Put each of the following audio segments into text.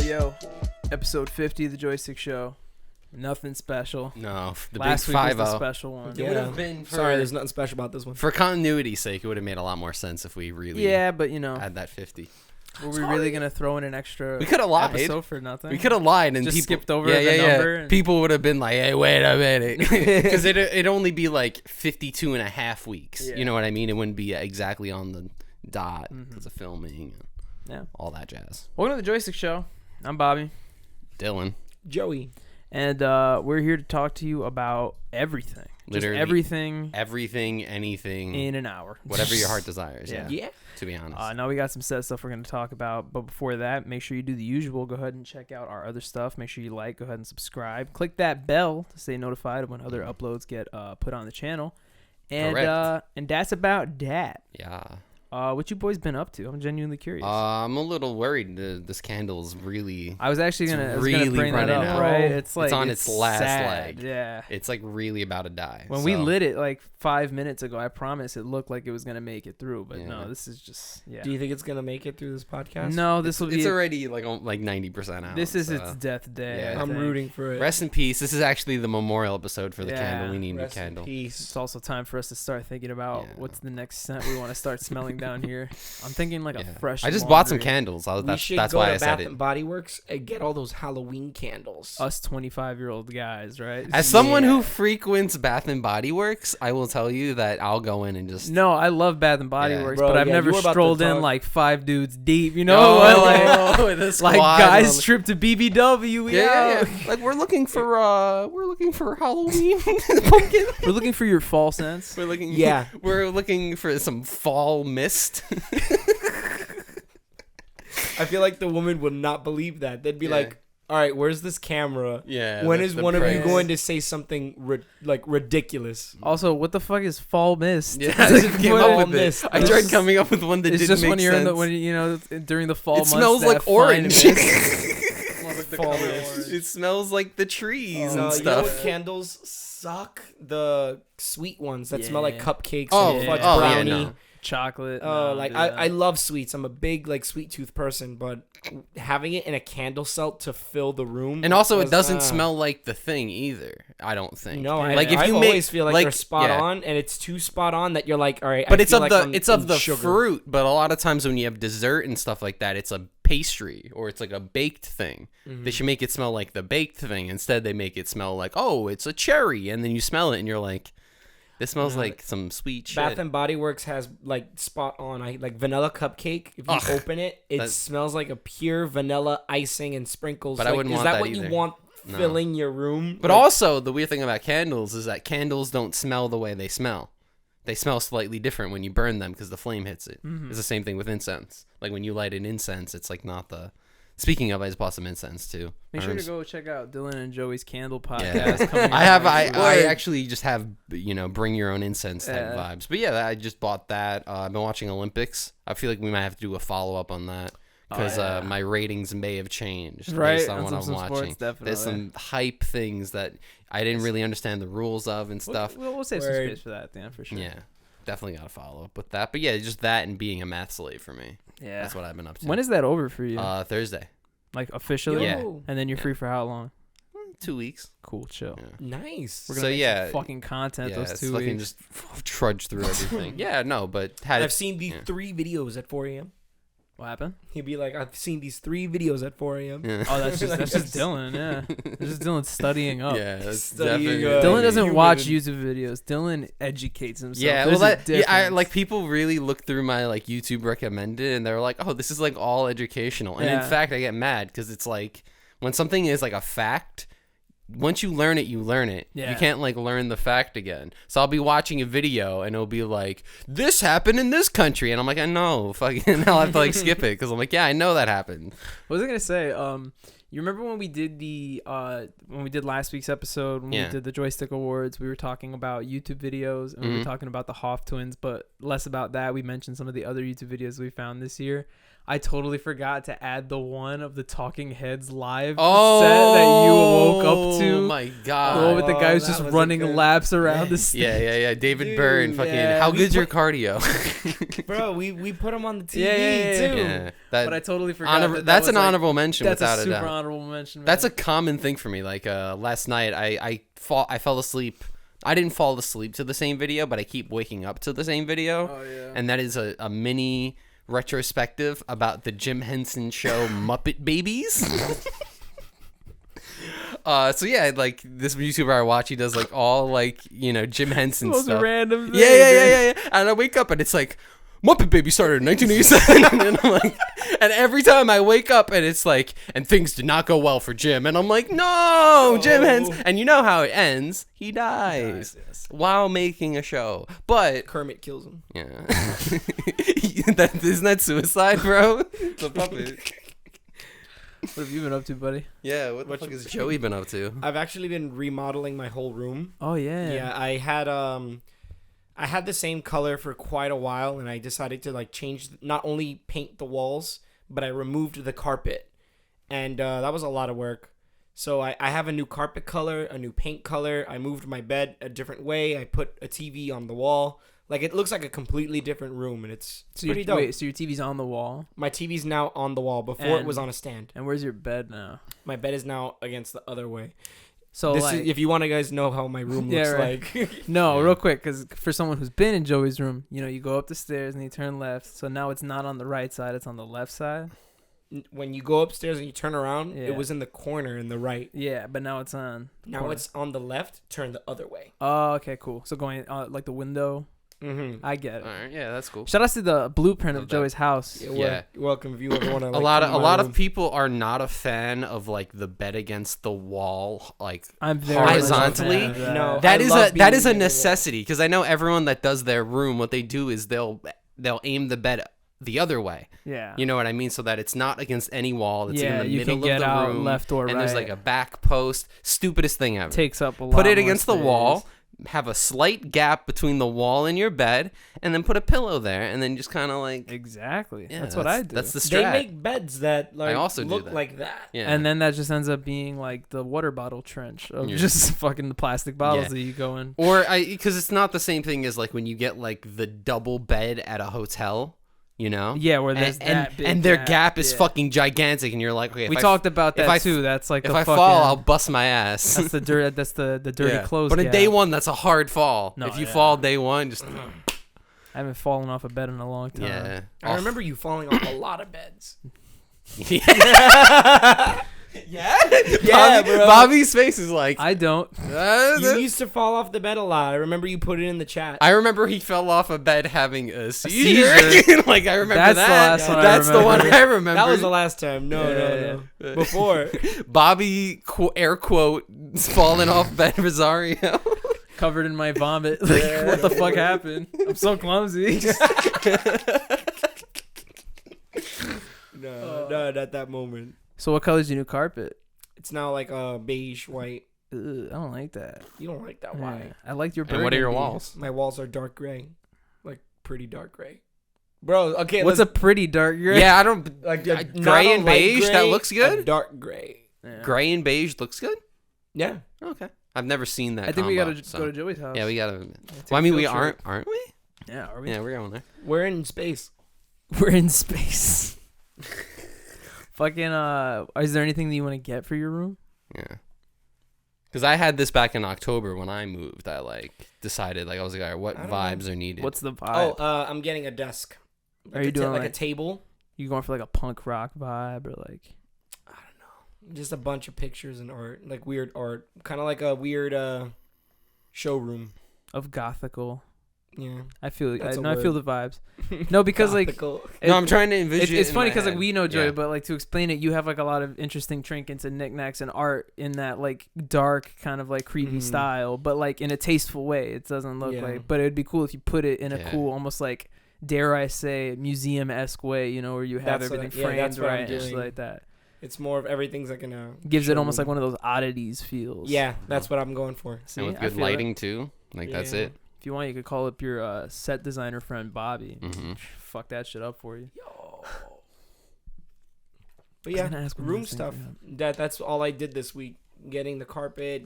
Yo, episode 50 of the Joystick Show. Nothing special. No, the Last big week was 5-0. the special one. It would have been Sorry, there's nothing special about this one. For continuity's sake, it would have made a lot more sense if we really but you know, had that 50. were we really gonna throw in an extra We could have lied. episode for nothing? We could have lied and Just people skipped over the number and- People would have been like, "Hey, wait a minute," because it'd only be like 52 and a half weeks. Yeah. You know what I mean? It wouldn't be exactly on the dot because of filming and all that jazz. Welcome to the Joystick Show. I'm Bobby, Dylan, Joey. and we're here to talk to you about everything. Literally everything anything, in an hour. whatever your heart desires. Yeah. Yeah. To be honest. Now we got some set stuff we're going to talk about, but before that, make sure you do the usual. Go ahead and check out our other stuff. Make sure you like, go ahead and subscribe. Click that bell to stay notified of when other uploads get put on the channel. And Correct. And that's about that. Yeah. What you boys been up to? I'm genuinely curious. I'm a little worried. This candle's really. I was actually gonna really bring that running up, out. right? It's like on its last sad. leg. Yeah. It's like really about to die. When we lit it like 5 minutes ago, I promise it looked like it was gonna make it through, but no, this is just Do you think it's gonna make it through this podcast? No, this will be. It's already like 90% out. This is so. its death day. Yeah. I I'm think. rooting for it. Rest in peace. This is actually the memorial episode for the Yeah. candle. We need a new Rest in candle. peace. It's also time for us to start thinking about Yeah. what's the next scent we want to start smelling down here. I'm thinking like a fresh. I just bought some laundry. candles. We should That's go why to I said Bath it. and Body Works and get all those Halloween candles. Us 25-year-old guys, right? As someone who frequents Bath and Body Works, I will tell you that I'll go in and just. No, I love Bath and Body Yeah. Works, Bro, but I've yeah, never you were about to strolled in talk- like 5 dudes deep. You know what? Like, the like squad guys on- trip to BBW. We out. Yeah. Like we're looking for Halloween pumpkin. We're looking for your fall scents. We're looking. Yeah. We're looking for some fall mist. I feel like the woman would not believe that. They'd be Yeah. like, "All right, where's this camera? Yeah. When that's is the one of you price. going to say something ridiculous?" Also, what the fuck is fall mist? Yeah, I just came up with mist. it. I tried coming up with one that It's didn't just make when you're in sense. the when you know during the fall months. It smells that like fine orange. mist. Fall mist. It smells like the trees No, and you know what stuff. candles suck? The sweet ones that smell like Yeah. cupcakes Oh, or fudge yeah. brownie. Yeah, no. Chocolate. Oh, no, like dude, I love sweets. I'm a big like sweet tooth person, but having it in a candle celt to fill the room, And also, it was, doesn't smell like the thing either. I don't think. No, like if I you always feel like they're spot yeah. on, and it's too spot on that you're like, all right. But I it's feel of like the I'm in sugar. fruit. But a lot of times when you have dessert and stuff like that, it's a pastry or it's like a baked thing. They should make it smell like the baked thing. Instead, they make it smell like, oh, it's a cherry, and then you smell it and you're like, this smells like some sweet shit. Bath and Body Works has like spot on. I like vanilla cupcake. If you Ugh, open it, it that- smells like a pure vanilla icing and sprinkles. But I Like, wouldn't is want that that what either. you want No. filling your room? But Like, also, the weird thing about candles is that candles don't smell the way they smell. They smell slightly different when you burn them because the flame hits it. It's the same thing with incense. Like when you light an incense, it's like not the. Speaking of, I just bought some incense too. Make sure to go check out Dylan and Joey's Candle Podcast. Yeah. coming I out have. I next week. actually just have bring your own incense type vibes. But yeah, I just bought that. I've been watching Olympics. I feel like we might have to do a follow up on that because my ratings may have changed based on what I'm watching. Sports, definitely. There's some hype things that I didn't really understand the rules of and stuff. We'll save some space for that at the end for sure. Yeah, definitely got to follow up with that. But yeah, just that and being a math slave for me. Yeah. That's what I've been up to. When is that over for you? Thursday. Like officially? Yeah. And then you're free for how long? 2 weeks. Cool, chill. Yeah. nice. We're gonna So make yeah, some fucking content yeah, those it's 2 fucking weeks. just trudge through everything. Yeah, no, but I've seen these 3 videos at 4 a.m. What happened? He'd be like, I've seen these 3 videos at 4 a.m. Yeah. Oh, that's just Dylan. Yeah, that's just Dylan studying up. Yeah, that's Studying, definitely. Dylan doesn't human. watch YouTube videos. Dylan educates himself. Yeah, There's well, a that, yeah, I, difference. like people really look through my like YouTube recommended, and they're like, "Oh, this is like all educational." And Yeah. in fact, I get mad because it's like when something is like a fact, once you learn it, you learn it. Yeah. You can't like learn the fact again. So I'll be watching a video and it'll be like, "This happened in this country," and I'm like, "I know, fucking." I'll have to like skip it because I'm like, "Yeah, I know that happened." What was I gonna say? You remember when we did last week's episode when we did the Joystick Awards? We were talking about YouTube videos and we were talking about the Hoff twins, but less about that. We mentioned some of the other YouTube videos we found this year. I totally forgot to add the one of the Talking Heads live Oh, set that you woke up to. Oh my god! The one with the guy who's that just was running a good- laps around the stage. Yeah. David Dude, Byrne, fucking. yeah. How We good's your put- cardio? Bro, we put him on the TV Yeah. too. Yeah, But I totally forgot. that's was an honorable mention That's without a a super doubt. honorable mention. Man. That's a common thing for me. Like last night, I fell asleep. I didn't fall asleep to the same video, but I keep waking up to the same video. Oh yeah. And that is a mini retrospective about the Jim Henson show Muppet Babies. So yeah, like this YouTuber I watch, he does like all like Jim Henson Most stuff. random. Thing, Yeah. And I wake up and it's like Muppet Baby started in 1987, and I'm like, and every time I wake up and it's like, and things did not go well for Jim, and I'm like, no, Jim Henson, and you know how it ends? He dies while making a show, but Kermit kills him. yeah, isn't that suicide, bro? The puppet. What have you been up to, buddy? Yeah, what the fuck has Joey been up to? I've actually been remodeling my whole room. Oh yeah. Yeah, I had the same color for quite a while, and I decided to like change, not only paint the walls, but I removed the carpet, and that was a lot of work. So I have a new carpet color, a new paint color. I moved my bed a different way. I put a TV on the wall. Like, it looks like a completely different room, and it's pretty dope. Wait, so your TV's on the wall, My TV's now on the wall. Before it And- was on a stand. and where's your bed now? My bed is now against the other way. So This like, is, if you want to guys know how my room Yeah, looks right. like. no, Yeah. real quick, because for someone who's been in Joey's room, you go up the stairs and you turn left. So now it's not on the right side; it's on the left side. When you go upstairs and you turn around, Yeah. it was in the corner in the right. Yeah, but now it's on. Now corner. it's on the left. Turn the other way. Oh, okay, cool. So going like the window. Mm-hmm. I get it. All right, yeah, that's cool. Shout out to the blueprint of Love that. Joey's house. Yeah. You're welcome if you ever want to. A lot of people are not a fan of like the bed against the wall, like I'm very much a horizontally. fan of that. No, that I is love a that being is a in the wall. necessity, because I know everyone that does their room, what they do is they'll aim the bed the other way. Yeah. You know what I mean? So that it's not against any wall. It's Yeah, in the you middle can get of the out room, left or and there's right. like a back post. Stupidest thing ever. Takes up a lot. Put it more against the space. wall. Have a slight gap between the wall and your bed, and then put a pillow there, and then just kind of like Exactly. yeah, that's what I do. That's the They strat. make beds that like also do look that. like that. Yeah. And then that just ends up being like the water bottle trench of Yeah. just fucking the plastic bottles Yeah. that you go in. Or because it's not the same thing as like when you get like the double bed at a hotel, you know? Yeah, where there's that big and their gap is yeah. fucking gigantic, and you're like, okay, if We I talked about if that I- too. That's like if the I fucking, fall, I'll bust my ass. That's the dirt. That's the dirty Yeah. clothes. But on gap. day one, that's a hard fall. No, if you yeah. fall day one, just I haven't fallen off a bed in a long time. yeah. I remember you falling off a lot of beds. Yeah, Yeah, bro. Bobby's face is like. I don't. You used to fall off the bed a lot. I remember you put it in the chat. I remember he fell off a bed having a seizure. Like I remember That's the that. last one I That's the one remember. I remember. That was the last time. No. Before. Bobby air quote falling off bed Rosario. Covered in my vomit. Like, what the fuck happened? I'm so clumsy. No, not at that moment. So what color's your new carpet? It's now like a beige white. Ugh, I don't like that. You don't like that? Yeah. Why? I liked your. And what are your burgundy. walls? My walls are dark gray, like pretty dark gray. Bro, okay. What's a pretty dark gray? Yeah, I don't. like gray not a and light beige? That gray, looks good? a dark gray. Yeah. Gray and beige looks good. Yeah. Okay, I've never seen that. I think we combo, gotta so. go to Joey's house. Yeah, we gotta. Take Well, I mean, a we field trip. aren't we? Yeah, are we? Yeah, we're going there. We're in space. We're in space. Fucking is there anything that you want to get for your room? Yeah. Because I had this back in October when I moved. I like decided like I was like, all right, what I don't vibes are needed? What's the vibe? Oh, I'm getting a desk. Are you doing like a like- table? You going for like a punk rock vibe or like? Just a bunch of pictures and art, like weird art, kind of like a weird showroom. Of gothical. Yeah. I feel. That's a I feel word. the vibes. No, because like Gothical. it- No, I'm trying to envision. it's it in funny my because like head. we know Joey, Yeah. but like to explain it, you have like a lot of interesting trinkets and knickknacks and art in that like dark kind of like creepy Mhm. style, but like in a tasteful way. It doesn't look Yeah. like, but it'd be cool if you put it in a Yeah. cool, almost like dare I say museum-esque way, where you have That's what everything I- yeah, framed that's what I'm right and just doing. like that. It's more of everything's like in a Gives it almost like showroom. one of those oddities feels. Yeah, that's what I'm going for. See, And with I good feel it. lighting too. Like that's Yeah. it. If you want, you could call up your set designer friend Bobby. Mm-hmm. Fuck that shit up for you. Yo. But yeah, gonna ask one room last thing stuff. for That's all I did this week. Getting the carpet,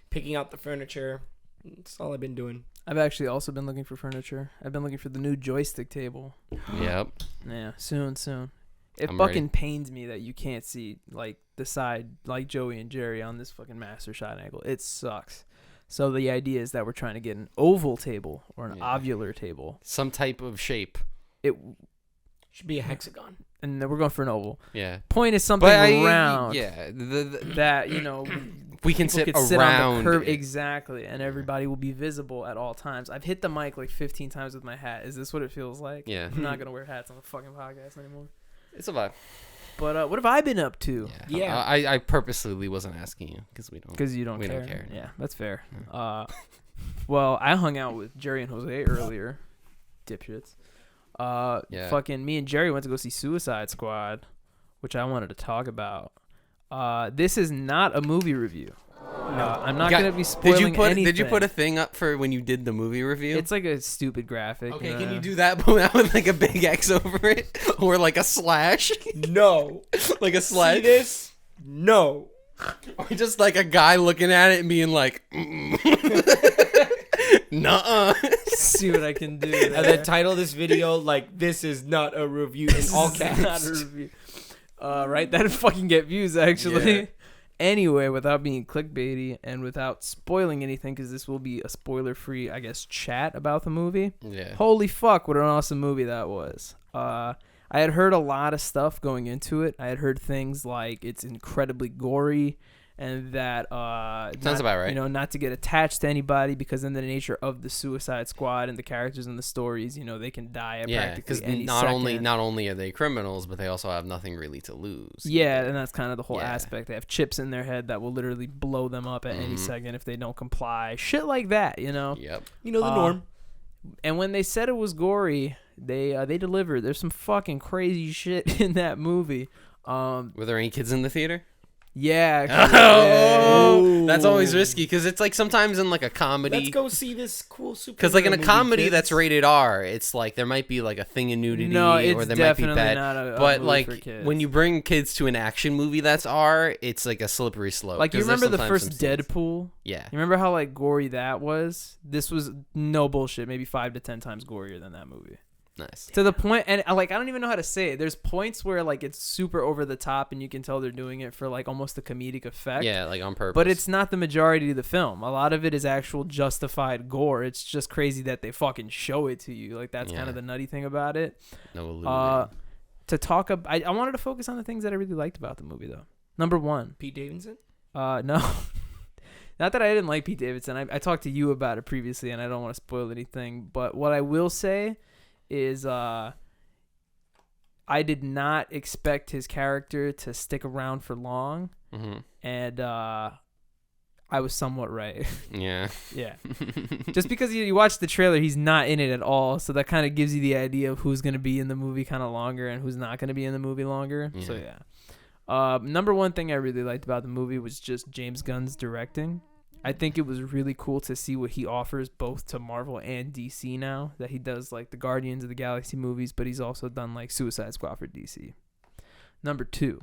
picking out the furniture. That's all I've been doing. I've actually also been looking for furniture. I've been looking for the new joystick table. Yep. Yeah, soon. It I'm fucking ready. pains me that you can't see like the side like Joey and Jerry on this fucking master shot angle. It sucks. So the idea is that we're trying to get an oval table or an ovular table. Some type of shape. It should be a hexagon. And then we're going for an oval. Yeah. Point is something round. Yeah. That, we can sit on around the curve. it. Exactly. And everybody will be visible at all times. I've hit the mic like 15 times with my hat. Is this what it feels like? Yeah. I'm not going to wear hats on the fucking podcast anymore. It's a vibe. But what have I been up to? Yeah. I purposely wasn't asking you because we don't. Because you don't we care. don't care. Yeah, that's fair. Well, I hung out with Jerry and Jose earlier. Dipshits. Yeah. Fucking me and Jerry went to go see Suicide Squad, which I wanted to talk about. This is not a movie review. I'm not gonna be spoiling anything. Did you put a thing up for when you did the movie review? It's like a stupid graphic. Okay, can you do that but with like a big X over it or like a slash? No. Like a slash. See this? No. Or just like a guy looking at it and being like, nuh-uh. See what I can do. And then title this video like "This is not a review" in all caps. Not a review. Right? That'd fucking get views actually. Yeah. Anyway, without being clickbaity and without spoiling anything, because this will be a spoiler-free, I guess, chat about the movie. Yeah. Holy fuck, what an awesome movie that was. I had heard a lot of stuff going into it. I had heard things like it's incredibly gory and that Sounds about right. You know, not to get attached to anybody because in the nature of the Suicide Squad and the characters and the stories, you know, they can die at practically any not second. only are they criminals, but they also have nothing really to lose. Yeah, and that's kind of the whole Yeah. aspect. They have chips in their head that will literally blow them up at any second if they don't comply. Shit like that, you know. Yep. You know the norm. And when they said it was gory, they delivered. There's some fucking crazy shit in that movie. Were there any kids in the theater? Yeah. Actually, Oh, that's always risky because it's like sometimes in like a comedy. Let's go see this cool super. Because like in a movie, comedy kids. that's rated R, it's like there might be like a thing of nudity No, it's or there might be definitely bad. not a but movie for like kids. when you bring kids to an action movie that's R, it's like a slippery slope. Like you 'cause there's remember the sometimes first some scenes- Deadpool? Yeah. You remember how like gory that was? This was no bullshit, maybe 5 to 10 times gorier than that movie. Nice. To the point, and like I don't even know how to say it. There's points where like it's super over the top, and you can tell they're doing it for like almost a comedic effect. Yeah, like on purpose. But it's not the majority of the film. A lot of it is actual justified gore. It's just crazy that they fucking show it to you. Like that's kind of the nutty thing about it. no illusion. To talk about, I wanted to focus on the things that I really liked about the movie though. Number one, Pete Davidson. no. Not that I didn't like Pete Davidson. I talked to you about it previously, and I don't want to spoil anything. But what I will say is I did not expect his character to stick around for long, and I was somewhat right. Yeah. Yeah. Just because you watch the trailer, he's not in it at all, so that kind of gives you the idea of who's going to be in the movie kind of longer and who's not going to be in the movie longer. Yeah. So yeah. Number one thing I really liked about the movie was just James Gunn's directing. I think it was really cool to see what he offers both to Marvel and DC now, that he does like the Guardians of the Galaxy movies, but he's also done like Suicide Squad for DC. Number two,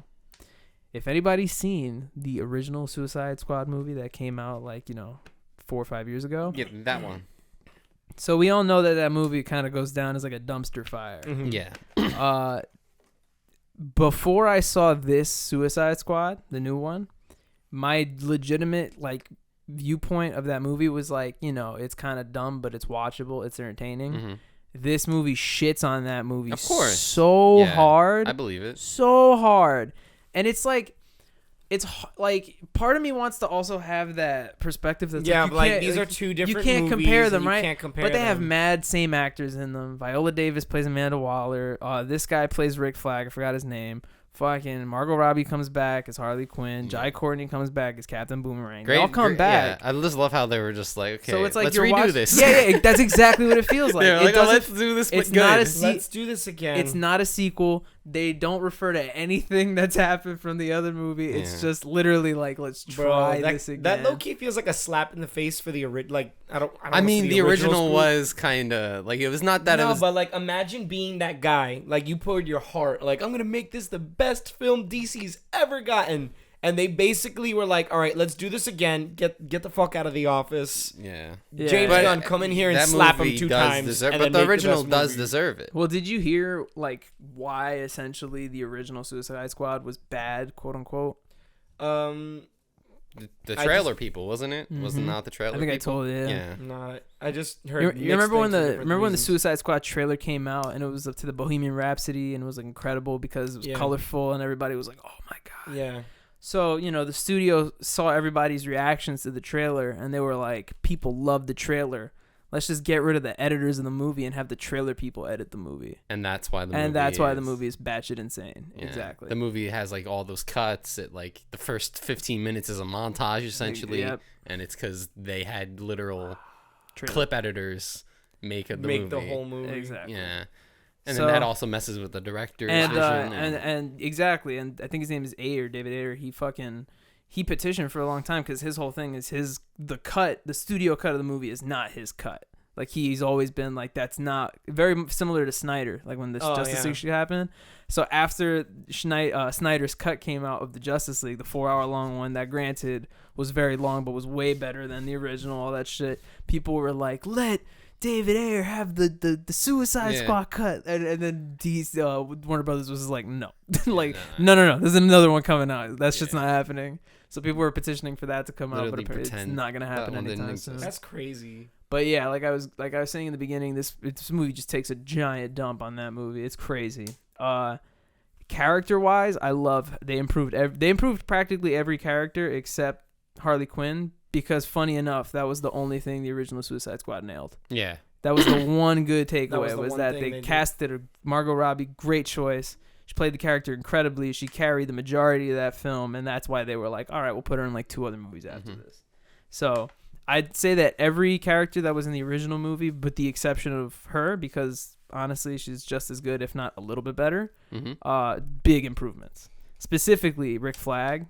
if anybody's seen the original Suicide Squad movie that came out like, 4 or 5 years ago. Yeah, that one. So we all know that movie kind of goes down as like a dumpster fire. Yeah. Before I saw this Suicide Squad, the new one, my legitimate like viewpoint of that movie was like, it's kind of dumb, but it's watchable, it's entertaining. This movie shits on that movie, Of course. so hard. I believe it. So hard. And it's like part of me wants to also have that perspective that's these are two different you can't movies compare them, and you right? can't compare but they have them. mad same actors in them. Viola Davis plays Amanda Waller. This guy plays Rick Flag. I forgot his name. Fucking Margot Robbie comes back as Harley Quinn. Jai Courtney comes back as Captain Boomerang. They all come back. Yeah, I just love how they were just like, okay, So it's like let's you're redo this. Yeah, that's exactly what it feels like. They're It like, oh, doesn't- let's do this, but it's good. not a Let's do this again. It's not a sequel. They don't refer to anything that's happened from the other movie. It's just literally like, let's try this again. That low key feels like a slap in the face for the original. Like I mean, the original was kind of like, it was not that no, it was. but like imagine being that guy. Like you poured your heart. Like I'm gonna make this the best best film DC's ever gotten. And they basically were like, all right, let's do this again. Get the fuck out of the office. Yeah. James Gunn, come in here and slap him 2 times. But the original does deserve it. Well, did you hear like why essentially the original Suicide Squad was bad, quote unquote? The trailer people, wasn't it? Was it not the trailer? I think people? I told you. Yeah. No, I just heard. You remember when the Suicide Squad trailer came out and it was up to the Bohemian Rhapsody and it was like incredible because it was colorful and everybody was like, "Oh my god!" Yeah. So the studio saw everybody's reactions to the trailer and they were like, "People love the trailer. Let's just get rid of the editors in the movie and have the trailer people edit the movie." And that's why the movie is batshit insane. Yeah. Exactly. The movie has like all those cuts. It like the first 15 minutes is a montage essentially, and it's because they had literal clip editors make the whole movie. Exactly. Yeah. And then that also messes with the director's vision. And exactly. And I think his name is David Ayer. He petitioned for a long time because his whole thing is the studio cut of the movie is not his cut. Like he's always been like, that's not very similar to Snyder. Like when the Justice League shit happened. So after Snyder's cut came out of the Justice League, the 4-hour long one that granted was very long, but was way better than the original, all that shit. People were like, let David Ayer have the Suicide Squad cut, and then Warner Brothers was like, no, like no, there's another one coming out. That's just not happening. So people were petitioning for that to come out, but it's not gonna happen anytime soon. That's crazy. But yeah, like I was saying in the beginning, this movie just takes a giant dump on that movie. It's crazy. Character wise, I love they improved practically every character except Harley Quinn. Because funny enough, that was the only thing the original Suicide Squad nailed. Yeah. That was the one good takeaway was that they casted Margot Robbie, great choice. She played the character incredibly. She carried the majority of that film, and that's why they were like, all right, we'll put her in like 2 other movies after this. So I'd say that every character that was in the original movie, with the exception of her, because honestly, she's just as good, if not a little bit better, big improvements. Specifically, Rick Flag.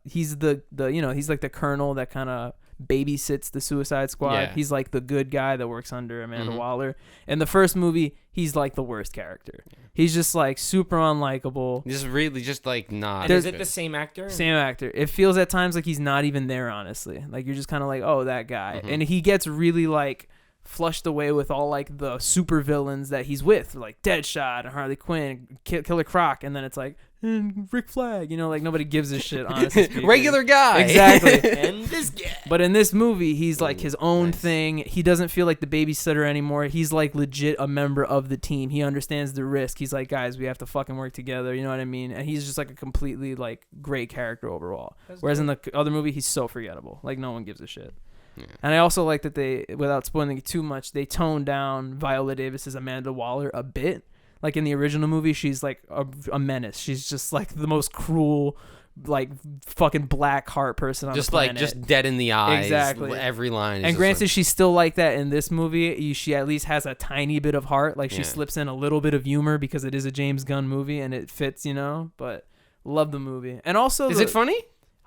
He's he's like the colonel that kind of babysits the Suicide Squad. Yeah. He's like the good guy that works under Amanda Waller. In the first movie, he's like the worst character. He's just like super unlikable. Just really just like not. And is it the same actor? Same actor. It feels at times like he's not even there, honestly. Like you're just kind of like, oh, that guy. And he gets really like flushed away with all like the super villains that he's with, like Deadshot and Harley Quinn, Killer Croc, and then it's like Rick Flag, like nobody gives a shit, honestly speaking. Regular guy. Exactly. And this guy. But in this movie, he's like his own thing. He doesn't feel like the babysitter anymore. He's like legit a member of the team. He understands the risk. He's like, guys, we have to fucking work together. You know what I mean? And he's just like a completely like great character overall. Whereas in the other movie, he's so forgettable. Like no one gives a shit. Yeah. And I also like that they, without spoiling it too much, they toned down Viola Davis's Amanda Waller a bit. Like in the original movie, she's like a menace. She's just like the most cruel, like fucking black heart person on the planet. Just dead in the eyes. Exactly. Every line. And granted, she's still like that in this movie. She at least has a tiny bit of heart. Like she slips in a little bit of humor because it is a James Gunn movie and it fits, But love the movie. And also, is it funny?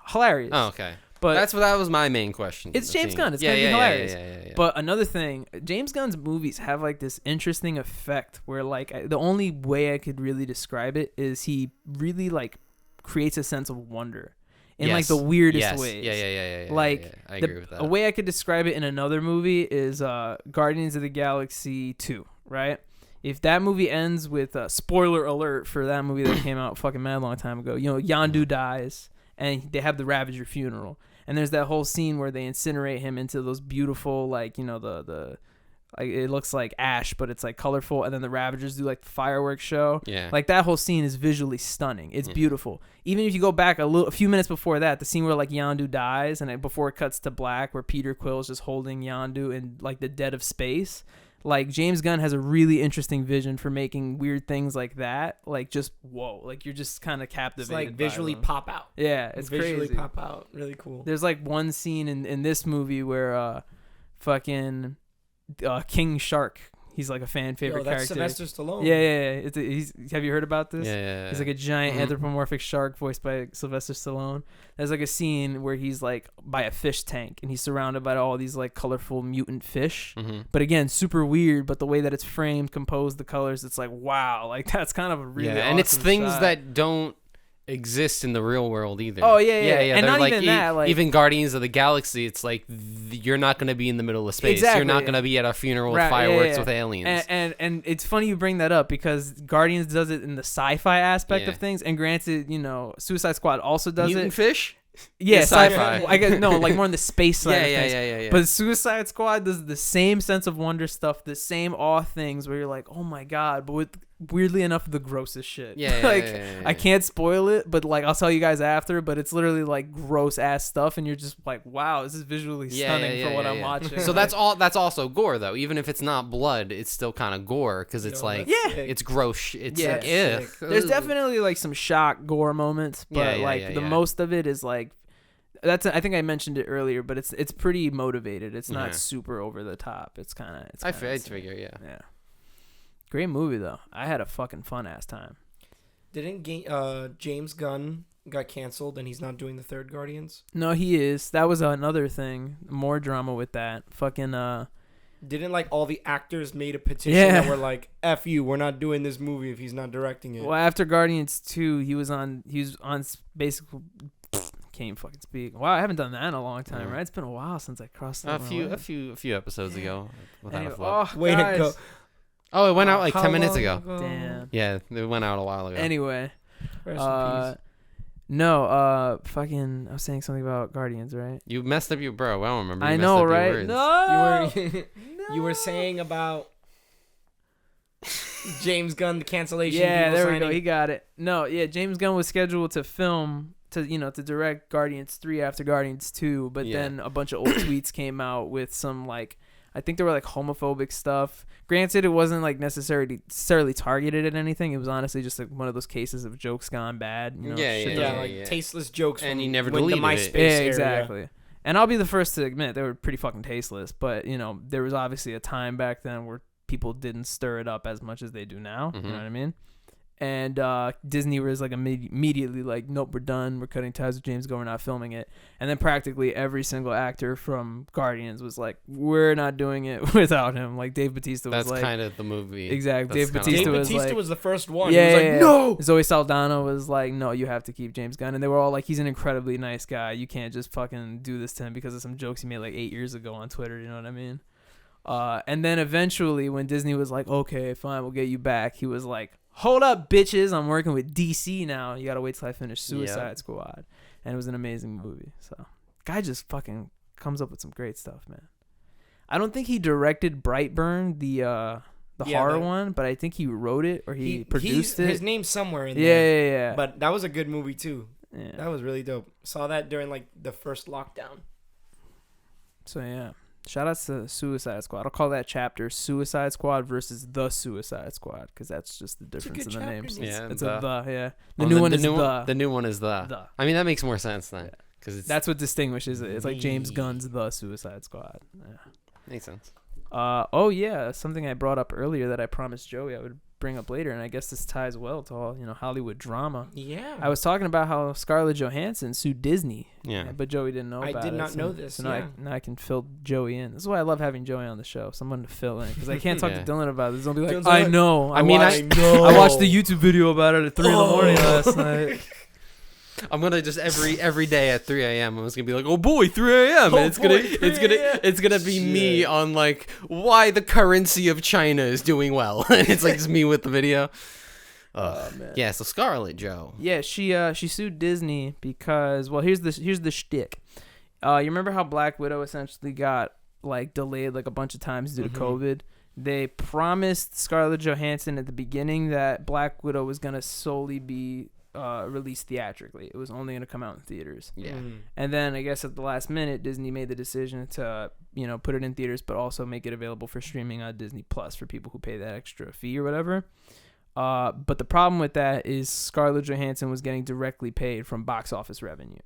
Hilarious. Oh, okay. But that was my main question. It's James Gunn. It's gonna be hilarious. Yeah. But another thing, James Gunn's movies have like this interesting effect where like the only way I could really describe it is he really like creates a sense of wonder in like the weirdest ways. Yeah. Like I agree with that. A way I could describe it in another movie is Guardians of the Galaxy 2, right? If that movie ends with spoiler alert for that movie that came out fucking mad long time ago, Yondu dies and they have the Ravager funeral. And there's that whole scene where they incinerate him into those beautiful, like, the like it looks like ash, but it's like colorful. And then the Ravagers do like the fireworks show. Yeah. Like that whole scene is visually stunning. It's beautiful. Even if you go back a few minutes before that, the scene where like Yondu dies and before it cuts to black, where Peter Quill's just holding Yondu in like the dead of space. Like James Gunn has a really interesting vision for making weird things like that. Like just whoa, like you're just kind of captivated. It's like visually pop out. Yeah, it's visually crazy. Pop out. Really cool. There's like one scene in this movie where fucking King Shark, He's like a fan favorite that's character. Sylvester Stallone. Yeah. Have you heard about this? Yeah. He's like a giant anthropomorphic shark voiced by Sylvester Stallone. There's like a scene where he's like by a fish tank and he's surrounded by all these like colorful mutant fish. But again, super weird. But the way that it's framed, composed, the colors, it's like wow, like that's kind of a really and it's awesome things shot. that don't exist in the real world either. Oh yeah. And They're not like, even that. Like even Guardians of the Galaxy, it's like you're not going to be in the middle of space. Exactly. You're not going to be at a funeral with Right, fireworks with aliens. And it's funny you bring that up because Guardians does it in the sci-fi aspect Yeah. of things, and granted, you know, Suicide Squad also does Mutant it. fish? Yeah, It's sci-fi. sci-fi. I guess no, like more on the space side. of things. Yeah. But Suicide Squad does the same sense of wonder stuff, the same awe things where you're like, oh my god, but with weirdly enough the grossest shit. Like I can't spoil it, but like I'll tell you guys after. But it's literally like gross ass stuff, and you're just like, wow, this is visually stunning for what I'm watching. So that's also gore though. Even if it's not blood, it's still kind of gore because it's like it's gross. It's Yeah. like ugh. There's definitely like some shock gore moments, but the most of it is like I think I mentioned it earlier, but it's pretty motivated. It's not super over the top. It's kind of I figure yeah. Great movie though. I had a fucking fun ass time. Didn't James Gunn got canceled and he's not doing the third Guardians? No, he is. That was another thing. More drama with that. Fucking Didn't like all the actors made a petition that were like, "F you, we're not doing this movie if he's not directing it." Well, after Guardians 2, he was on basically can't even fucking speak. Wow, I haven't done that in a long time, right? It's been a while since I crossed that. A few episodes ago. Anyway, Way to go. Oh, it went out like How 10 minutes long ago. Damn. Yeah, it went out a while ago. Anyway, Rest in peace. no, fucking, I was saying something about Guardians, right? You messed up your bro. I don't remember. You I messed know, up your right? words. No, You were saying about James Gunn, the cancellation. yeah, people there we signing. go. He got it. No, yeah, James Gunn was scheduled to film to direct Guardians 3 after Guardians 2, but then a bunch of old tweets came out with some like I think they were like homophobic stuff. Granted, it wasn't like necessarily targeted at anything. It was honestly just like one of those cases of jokes gone bad. You know, shit like tasteless jokes. And from he never when deleted the it. MySpace Yeah, era. exactly. And I'll be the first to admit they were pretty fucking tasteless. But you know, there was obviously a time back then where people didn't stir it up as much as they do now. You know what I mean? And Disney was like immediately like, nope, we're done. We're cutting ties with James Gunn. We're not filming it. And then practically every single actor from Guardians was like, we're not doing it without him. Like Dave Bautista was That's like, kind of the movie. exactly. That's Dave kinda Bautista Dave was Bautista like, was the first one. yeah, he was like, no. Zoe Saldana was like, no, you have to keep James Gunn. And they were all like, he's an incredibly nice guy. You can't just fucking do this to him because of some jokes he made like 8 years ago on Twitter. You know what I mean? And then eventually when Disney was like, okay, fine, we'll get you back, he was like, hold up, bitches, I'm working with DC now. You gotta wait till I finish Suicide Squad. And it was an amazing movie. So guy just fucking comes up with some great stuff, man. I don't think he directed Brightburn, the horror one, but I think he wrote it or he produced it. His name's somewhere in there. Yeah. But that was a good movie too. Yeah. That was really dope. Saw that during like the first lockdown. So yeah. Shout outs to Suicide Squad. I'll call that chapter Suicide Squad versus The Suicide Squad because that's just the difference in the names. Yeah, It's the. a the, yeah. The new one is the. The new one is the. The. I mean, that makes more sense then. Because That's what distinguishes it. It's like James Gunn's The Suicide Squad. Yeah. Makes sense. Oh yeah, something I brought up earlier that I promised Joey I would bring up later, and I guess this ties well to all Hollywood drama. Yeah. I was talking about how Scarlett Johansson sued Disney. Yeah. But Joey didn't know about it. I did not know this. So now I can fill Joey in. This is why I love having Joey on the show. Someone to fill in because I can't talk to Dylan about this. He'll be like, Dylan's I like, know. I know. I watched the YouTube video about it at 3 in the morning last night. I'm gonna just every day at 3 a.m. I'm just gonna be like, oh boy, 3 a.m. Oh and it's gonna be me on like why the currency of China is doing well. And it's like just me with the video. Man. Yeah, so Scarlett Joe. Yeah, she sued Disney because here's the shtick. You remember how Black Widow essentially got like delayed like a bunch of times due to COVID? They promised Scarlett Johansson at the beginning that Black Widow was gonna solely be released theatrically. It was only gonna come out in theaters. Yeah. And then I guess at the last minute, Disney made the decision to put it in theaters, but also make it available for streaming on Disney Plus for people who pay that extra fee or whatever. But the problem with that is Scarlett Johansson was getting directly paid from box office revenue.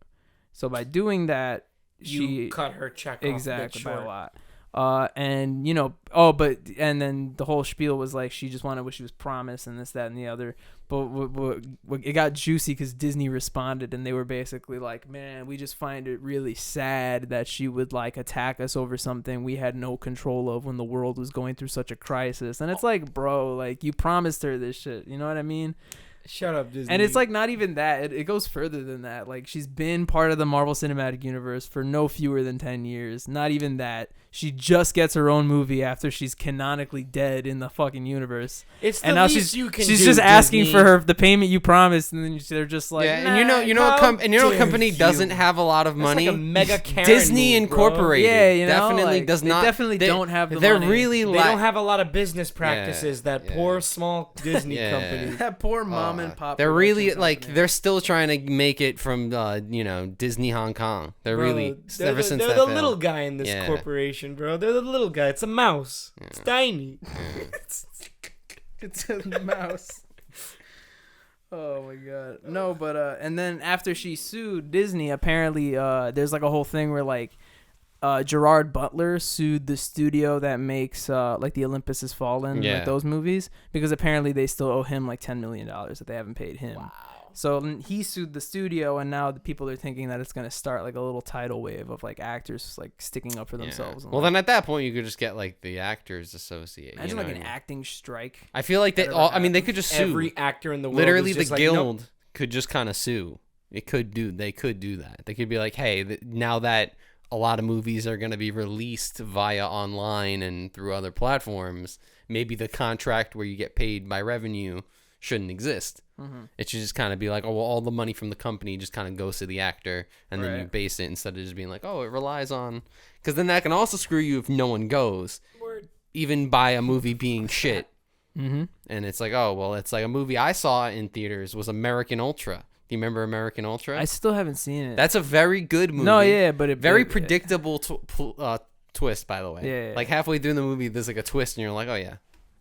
So by doing that, you cut her check exactly off by a lot. And and then the whole spiel was like she just wanted what she was promised and this, that, and the other. But it got juicy because Disney responded and they were basically like, man, we just find it really sad that she would like attack us over something we had no control of when the world was going through such a crisis. And it's like, bro, like you promised her this shit. You know what I mean? Shut up, Disney. And it's like not even that. It goes further than that. Like she's been part of the Marvel Cinematic Universe for no fewer than 10 years. Not even that. She just gets her own movie after she's canonically dead in the fucking universe. It's the and now least you can she's do, just asking Disney. for the payment you promised, and then they're just like, Yeah, nah, and you know what company dare doesn't you. have a lot of That's money? like a mega Karen Disney move, bro. Incorporated. Yeah, you know, definitely like, does they not. definitely don't have the they're money. really They don't have a lot of business practices. Yeah, that yeah. poor small Disney Yeah. company. that poor mom and pop. They're really production like company. they're still trying to make it from Disney Hong Kong. They're Bro, really they're ever the, since they're that the failed. little guy in this Yeah. corporation, bro. They're the little guy. It's a mouse. It's tiny. It's a mouse. Oh my god. No, but and then after she sued Disney, apparently there's like a whole thing where like Gerard Butler sued the studio that makes like the Olympus Has Fallen, Yeah. like those movies, because apparently they still owe him like $10 million that they haven't paid him. Wow. So he sued the studio, and now the people are thinking that it's gonna start like a little tidal wave of like actors like sticking up for Yeah. themselves. and, Well, like, then at that point you could just get like the Actors Association. imagine you know like what an I mean? acting strike. I feel like they that all. ever I mean, they could just sue. Every actor in the world Literally, is the just like, guild nope. could just kind of sue. They could do that. They could be like, hey, now that a lot of movies are going to be released via online and through other platforms, maybe the contract where you get paid by revenue shouldn't exist. Mm-hmm. It should just kind of be like, oh, well, all the money from the company just kind of goes to the actor, and then you Right. base it instead of just being like, oh, it relies on. Because then that can also screw you if no one goes, even by a movie being shit. Mm-hmm. And it's like, oh, well, it's like a movie I saw in theaters was American Ultra. Do you remember American Ultra? I still haven't seen it. That's a very good movie. No, yeah, but it Very it- predictable twist, by the way. Yeah, yeah. Like halfway through the movie, there's like a twist, and you're like, oh yeah,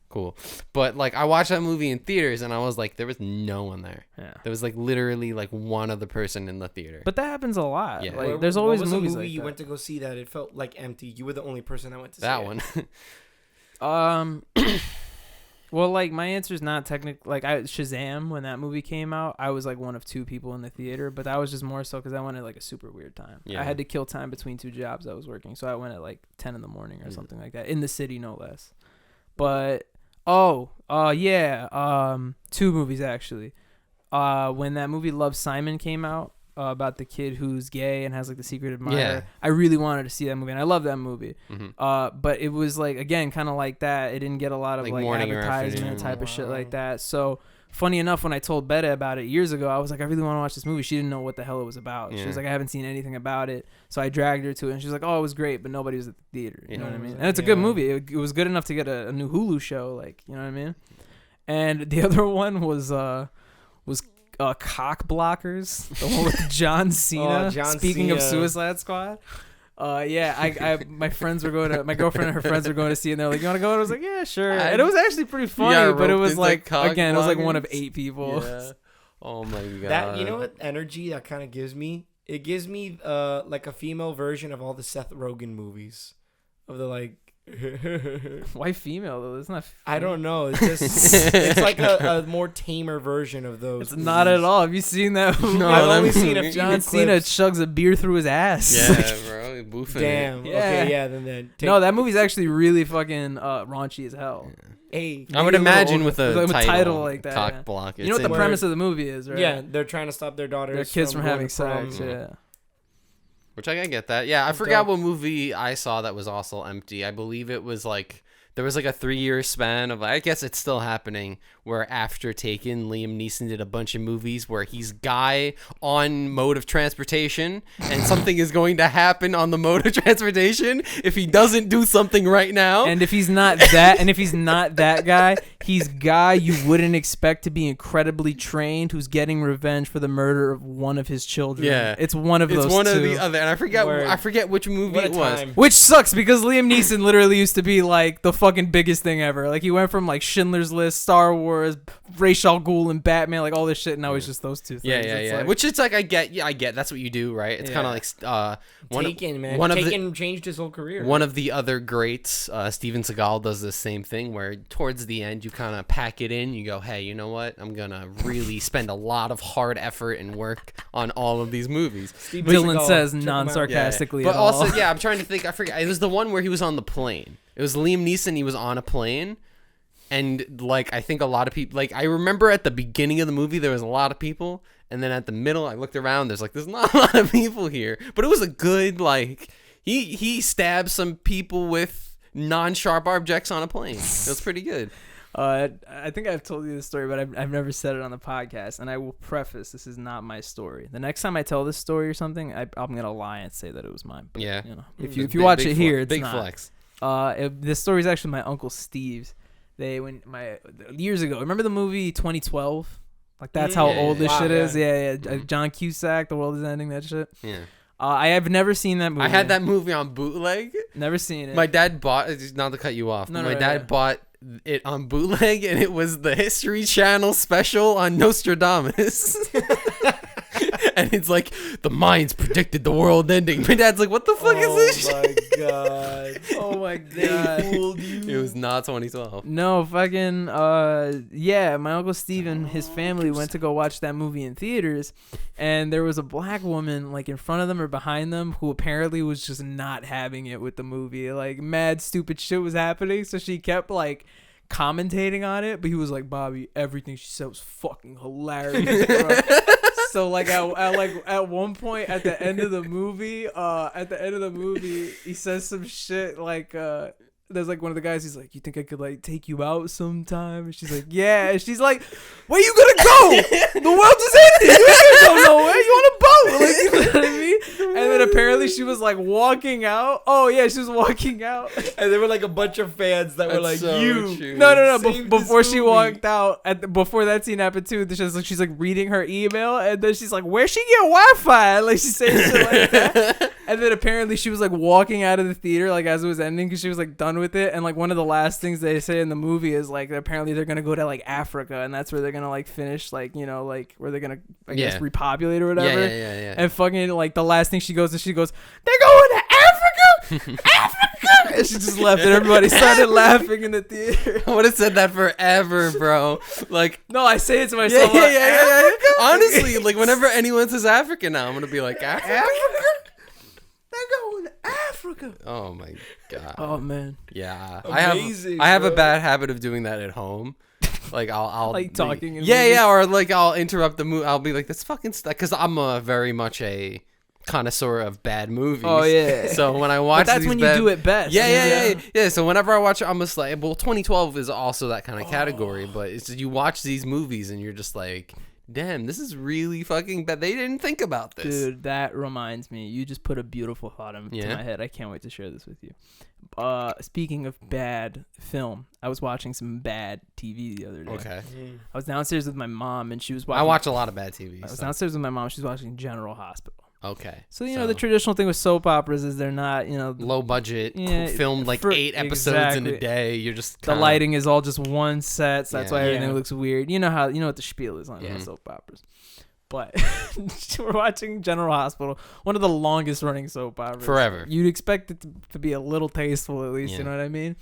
cool. But like I watched that movie in theaters, and I was like, there was no one there. Yeah. There was like literally like one other person in the theater. But that happens a lot. Yeah. Like, Where- there's what always was the movies movie like you that. went to go see that it felt like empty. You were the only person that went to see that it. one. Well, like my answer is not technically like Shazam when that movie came out. I was like one of two people in the theater, but that was just more so because I went at like a super weird time. Yeah. I had to kill time between two jobs I was working, so I went at like 10 in the morning or something like that in the city, no less. But two movies actually. When that movie Love, Simon came out. About the kid who's gay and has like the secret admirer. Yeah. I really wanted to see that movie, and I love that movie. Mhm. But it was like again kind of like that. It didn't get a lot of Like like morning or advertisement afternoon. type of shit Wow. like that. So funny enough, when I told Betta about it years ago, I was like, I really want to watch this movie. She didn't know what the hell it was about. She Yeah. was like, I haven't seen anything about it. So I dragged her to it, and she was like, oh, it was great, but nobody was at the theater. You know what I mean? And it's a good Yeah. movie. It was good enough to get a new Hulu show. Like, you know what I mean? And the other one was Cock Blockers, the one with John Cena. John Speaking of Cena. Suicide Squad. I my friends were going to, my girlfriend and her friends were going to see it, and they're like, you want to go? And I was like, yeah, sure. And it was actually pretty funny, got but it roped was into like, Cock again, it was like one of Blockers? 8 people. Yeah. Oh my god. That, you know what energy that kind of gives me? It gives me like a female version of all the Seth Rogen movies. Of the like Why female though? It's not. I don't know. It's just it's like a more tamer version of those. It's not at all. Have you seen that? No, I've that only seen a movie- few John Cena clips. chugs a beer through his ass. Yeah, bro. Boofing Damn. it. Yeah. Okay. Yeah. Then. No, that movie's actually really fucking raunchy as hell. Hey. I would Maybe a little imagine over- with a with a title, title like that, Cock yeah. block. You know what the in- premise of the movie is, right? Yeah, they're trying to stop their daughters. Their kids from going having to prom. sex. Yeah. Which I can get that. Yeah, I That's forgot dope. what movie I saw that was also empty. I believe it was like there was like a 3-year span of, I guess it's still happening, where after Taken, Liam Neeson did a bunch of movies where he's guy on mode of transportation and something is going to happen on the mode of transportation if he doesn't do something right now. And if he's not that guy, he's guy you wouldn't expect to be incredibly trained who's getting revenge for the murder of one of his children. Yeah. It's one of it's those one two. of the other, and Word. I forget which movie What a it was. time. Which sucks because Liam Neeson literally used to be like the fucking biggest thing ever. Like he went from like Schindler's List, Star Wars, Ra's al Ghul, and Batman, like all this shit. And now it's just those two things. Yeah. Like, Which it's like I get. That's what you do, right? It's kind of like Taken, man. Taken changed his whole career. One of the other greats, Steven Seagal, does the same thing where towards the end you kind of pack it in. You go, hey, you know what? I'm gonna really spend a lot of hard effort and work on all of these movies. Dylan says non-sarcastically. But also, I'm trying to think. I forget. It was the one where he was on the plane. It was Liam Neeson. He was on a plane. And, like, I think a lot of people... Like, I remember at the beginning of the movie, there was a lot of people. And then at the middle, I looked around. There's not a lot of people here. But it was a good, like... He stabbed some people with non-sharp objects on a plane. It was pretty good. I think I've told you this story, but I've never said it on the podcast. And I will preface, this is not my story. The next time I tell this story or something, I'm going to lie and say that it was mine. But, yeah. You know, if you watch it here, it's big not. Flex. This story is actually my Uncle Steve's. Years ago, remember the movie 2012? Like that's how old this shit is. Yeah. John Cusack, The World Is Ending, that shit. Yeah. I have never seen that movie. I had that movie on bootleg. Never seen it. My dad bought it. Not to cut you off. My dad bought it on bootleg, and it was the History Channel special on Nostradamus. And it's like, the Mayans predicted the world ending. My dad's like, what the fuck is this shit? Oh my god. They fooled you. It was not 2012. No, fucking, my Uncle Steve and his family went to go watch that movie in theaters, and there was a black woman, like, in front of them or behind them who apparently was just not having it with the movie. Like, mad stupid shit was happening, so she kept, like, commentating on it, but he was like, Bobby, everything she said was fucking hilarious, bro. So like at one point at the end of the movie, he says some shit like there's like one of the guys, he's like, you think I could like take you out sometime? And she's like, yeah. And she's like, where you gonna go? The world just ended. You ain't gonna go nowhere. You on a boat? Like, you know what I mean? And then apparently she was like walking out. Oh yeah, she was walking out. And there were like a bunch of fans that were like, so you. true. No. Before she walked out, before that scene happened too, she's like reading her email, and then she's like, where'd she get Wi-Fi? Like she said shit like that. And then apparently she was like walking out of the theater like as it was ending because she was like done with it. And like one of the last things they say in the movie is like apparently they're gonna go to like Africa, and that's where they're gonna like finish like, you know, like where they're gonna I guess repopulate or whatever. Yeah. And fucking like the last thing she goes they're going to Africa. Africa. And she just left, and everybody started laughing in the theater. I would have said that forever, bro. Like, no, I say it to myself. Yeah. Honestly, like whenever anyone says Africa now, I'm gonna be like, Africa. They're going to Africa. Oh my god. Oh man. Yeah. Amazing, I have a bro. bad habit of doing that at home. Like I'll like talking in yeah, movies? or like I'll interrupt the movie. I'll be like, that's fucking stuff, because I'm very much a connoisseur of bad movies. Oh yeah. So when I watch, but that's when you do it best. Yeah. So whenever I watch, I'm just like, well, 2012 is also that kind of category. But it's just, you watch these movies and you're just like, damn, this is really fucking bad. They didn't think about this. Dude, that reminds me. You just put a beautiful thought into my head. I can't wait to share this with you. Speaking of bad film, I was watching some bad TV the other day. Okay. I was downstairs with my mom, and she was watching. I watch a lot of bad TV. I was downstairs with my mom. She was watching General Hospital. Okay. So, you know, the traditional thing with soap operas is they're not, you know... low budget, Yeah, filmed like 8 episodes in a day. You're just the lighting is all just one set, so that's why everything Yeah. looks weird. You know what the spiel is on soap operas. But we're watching General Hospital, one of the longest running soap operas. Forever. You'd expect it to be a little tasteful at least, you know what I mean?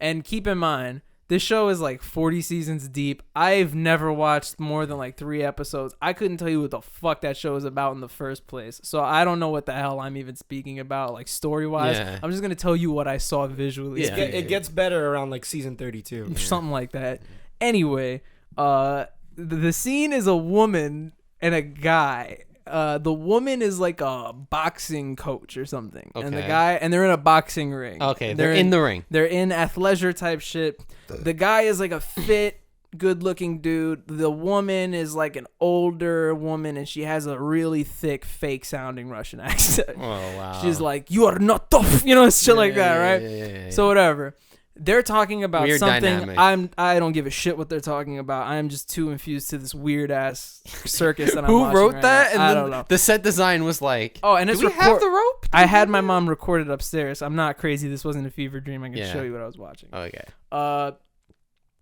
And keep in mind, this show is like 40 seasons deep. I've never watched more than like 3 episodes. I couldn't tell you what the fuck that show is about in the first place. So I don't know what the hell I'm even speaking about, like story-wise. Yeah. I'm just going to tell you what I saw visually. Yeah. It gets better around like season 32. Something like that. Anyway, the scene is a woman and a guy. The woman is like a boxing coach or something, and the guy, and they're in a boxing ring. Okay, they're in the ring. They're in athleisure type shit. The guy is like a fit, good-looking dude. The woman is like an older woman, and she has a really thick, fake-sounding Russian accent. Oh wow. She's like, "You are not tough," you know, shit like that, right? Yeah. So whatever. They're talking about Weird something. dynamic. I don't give a shit what they're talking about. I am just too infused to this weird ass circus that I'm Who watching wrote right that? now. And I then don't know. the set design was like, Oh, and do it's we have the rope? I had my mom record it upstairs. I'm not crazy. This wasn't a fever dream. I can show you what I was watching. Okay.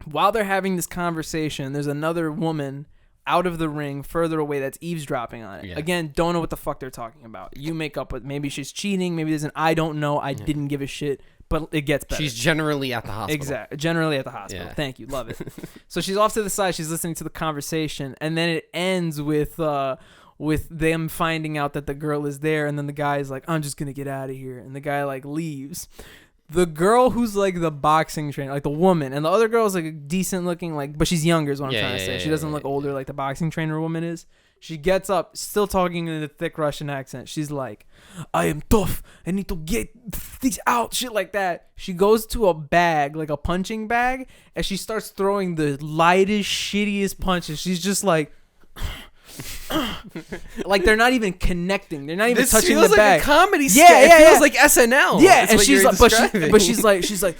While they're having this conversation, there's another woman out of the ring further away that's eavesdropping on it. Yeah. Again, don't know what the fuck they're talking about. You make up with, maybe she's cheating, maybe there's an I don't know, I didn't give a shit, but it gets better. She's generally at the hospital. Exactly. Generally at the hospital. Yeah. Thank you. Love it. So she's off to the side, she's listening to the conversation, and then it ends with them finding out that the girl is there, and then the guy's like, I'm just gonna get out of here, and the guy like leaves. The girl who's like the boxing trainer, like the woman, and the other girl's like a decent looking, like, but she's younger is what I'm trying to say. She doesn't look older like the boxing trainer woman is. She gets up, still talking in a thick Russian accent. She's like, I am tough. I need to get these out. Shit like that. She goes to a bag, like a punching bag, and she starts throwing the lightest, shittiest punches. She's just like... like they're not even connecting. They're not even touching the bag. This feels like a comedy skit. Yeah, it feels like SNL. Yeah, That's and what she's you're like, but she's describing. like,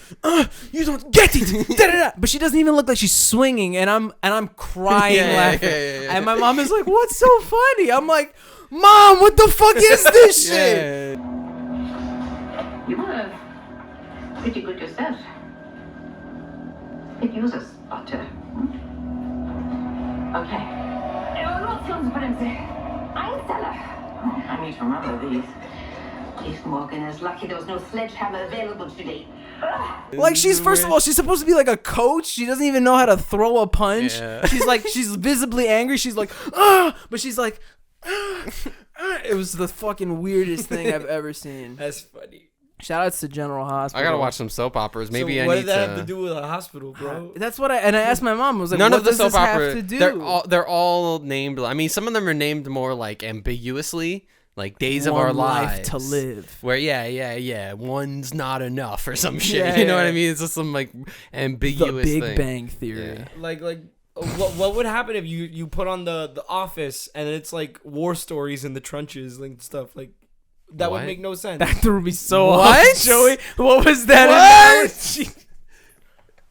you don't get it. Da-da-da. But she doesn't even look like she's swinging, and I'm crying laughing. Yeah. And my mom is like, what's so funny? I'm like, Mom, what the fuck is this shit? You were pretty good yourself. It uses butter. Okay. I need to remember these. If Morgan is lucky there was no sledgehammer available today. Like, she's, first of all, she's supposed to be like a coach. She doesn't even know how to throw a punch. Yeah. She's visibly angry. She's like, but she's like, It was the fucking weirdest thing I've ever seen. That's funny. Shout outs to General Hospital. I gotta watch some soap operas. Maybe so I what need did that to. have to do with a hospital, bro? That's what I asked my mom. I was like, None what of the does soap this have opera. to do? They're all named. I mean, some of them are named more like ambiguously, like Days of Our One life Lives to live. Where one's not enough or some shit. Yeah, you know what yeah. I mean? It's just some like The ambiguous Big thing. Bang Theory. Yeah. Like what would happen if you put on the Office and it's like war stories in the trenches, like stuff like that What? would make no sense. That threw me so What? off, Joey. What was that What? analogy?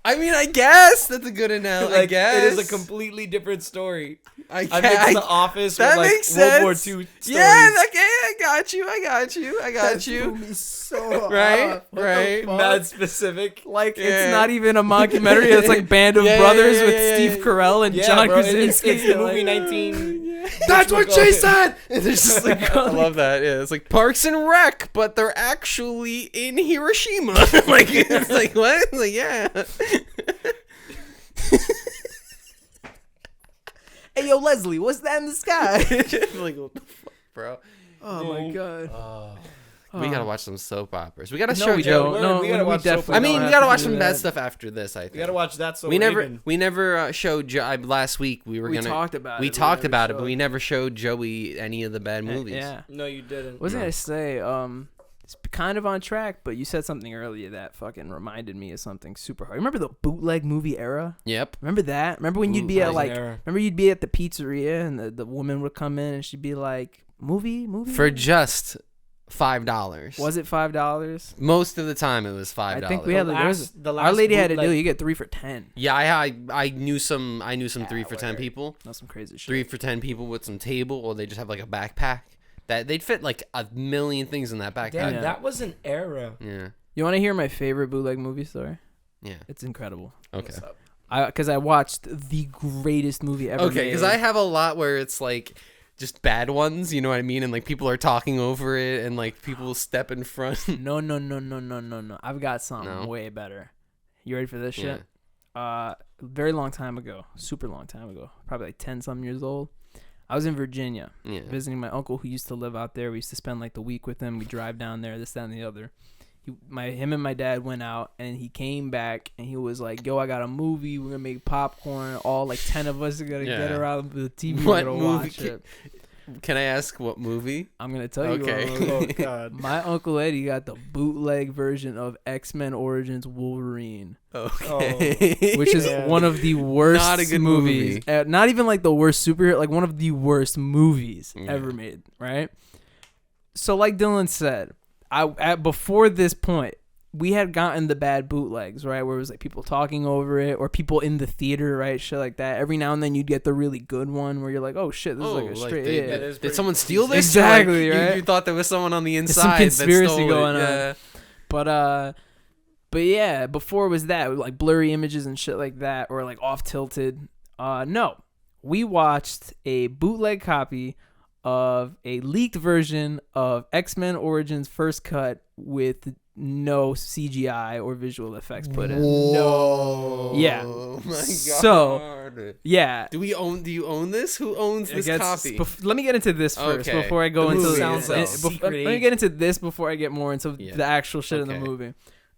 I mean, I guess that's a good analogy. Like, I guess it is a completely different story. I I mixed the Office that with like makes World War sense. II stories. Yeah, okay, I got you. That threw me so Right, off. What right. the fuck? Mad specific. Like, Yeah. it's not even a mockumentary. It's like Band of Yeah, Brothers yeah, with yeah, Steve yeah. Carell and Yeah, John bro, Krasinski. it's the Like, movie 19. That's what she said. And there's just like, I love that. Yeah, it's like Parks and Rec, but they're actually in Hiroshima. Like, it's like what? Like, yeah. Hey, yo, Leslie, what's that in the sky? Like, what the fuck, bro? Oh, my God. We gotta watch some soap operas. We gotta No, show we Joe. don't. No, we gotta watch definitely soap I mean, don't we have gotta to watch do some that. bad stuff after this. I think We gotta watch that. So we never showed Joe. Last week we talked about it. we We talked never about it, but showed. we never showed Joey any of the bad movies. Yeah. No, you didn't. What was I gonna say? It's kind of on track, but you said something earlier that fucking reminded me of something super hard. Remember the bootleg movie era? Yep. Remember that? Remember when you'd Ooh, be that at was like? an era. Remember you'd be at the pizzeria and the woman would come in and she'd be like, movie. For just $5. Was it $5? Most of the time it was $5. I think we had The like, last Our Lady had a bootleg- deal. You get 3 for 10. Yeah, I knew some 3 for 10 word. people. That's some crazy shit. 3 for 10 people with some table, or they just have like a backpack. That they'd fit like a million things in that backpack. Damn, Yeah. that was an era. Yeah. You want to hear my favorite bootleg movie story? Yeah. It's incredible. Okay. What's up? Because I watched the greatest movie ever. Okay, because I have a lot where it's like just bad ones, you know what I mean? And like people are talking over it and like people step in front. No. I've got something No? way better. You ready for this Yeah. shit? Very long time ago, super long time ago, probably like 10-some years old. I was in Virginia Yeah. visiting my uncle who used to live out there. We used to spend like the week with him. We drive down there, this, that, and the other. Him and my dad went out, and he came back, and he was like, "Yo, I got a movie. We're gonna make popcorn. All like 10 of us are gonna Yeah. get around the TV. What We're gonna movie watch it." Can I ask what movie? I'm gonna tell you. Okay. what movie. Oh God. My Uncle Eddie got the bootleg version of X-Men Origins Wolverine, Okay. which is Yeah. one of the worst Not a good movies. movie. Not even like the worst superhero, like one of the worst movies Yeah. ever made, right? So like Dylan said, before this point, we had gotten the bad bootlegs, right? Where it was like people talking over it or people in the theater, right? Shit like that. Every now and then you'd get the really good one where you're like, oh shit, this is like a straight. Did someone steal this? Exactly, like, right? You thought there was someone on the There's inside. some conspiracy that stole going it. on. But yeah, before it was that, like blurry images and shit like that, or like off tilted. No, we watched a bootleg copy of a leaked version of X-Men Origins First Cut with no CGI or visual effects put in. No. Yeah. Oh my god. So, yeah. Do you own this? Who owns this copy? Let me get into this first Okay. before I go The into movie the sounds like let me get into this before I get more into the actual shit in the movie.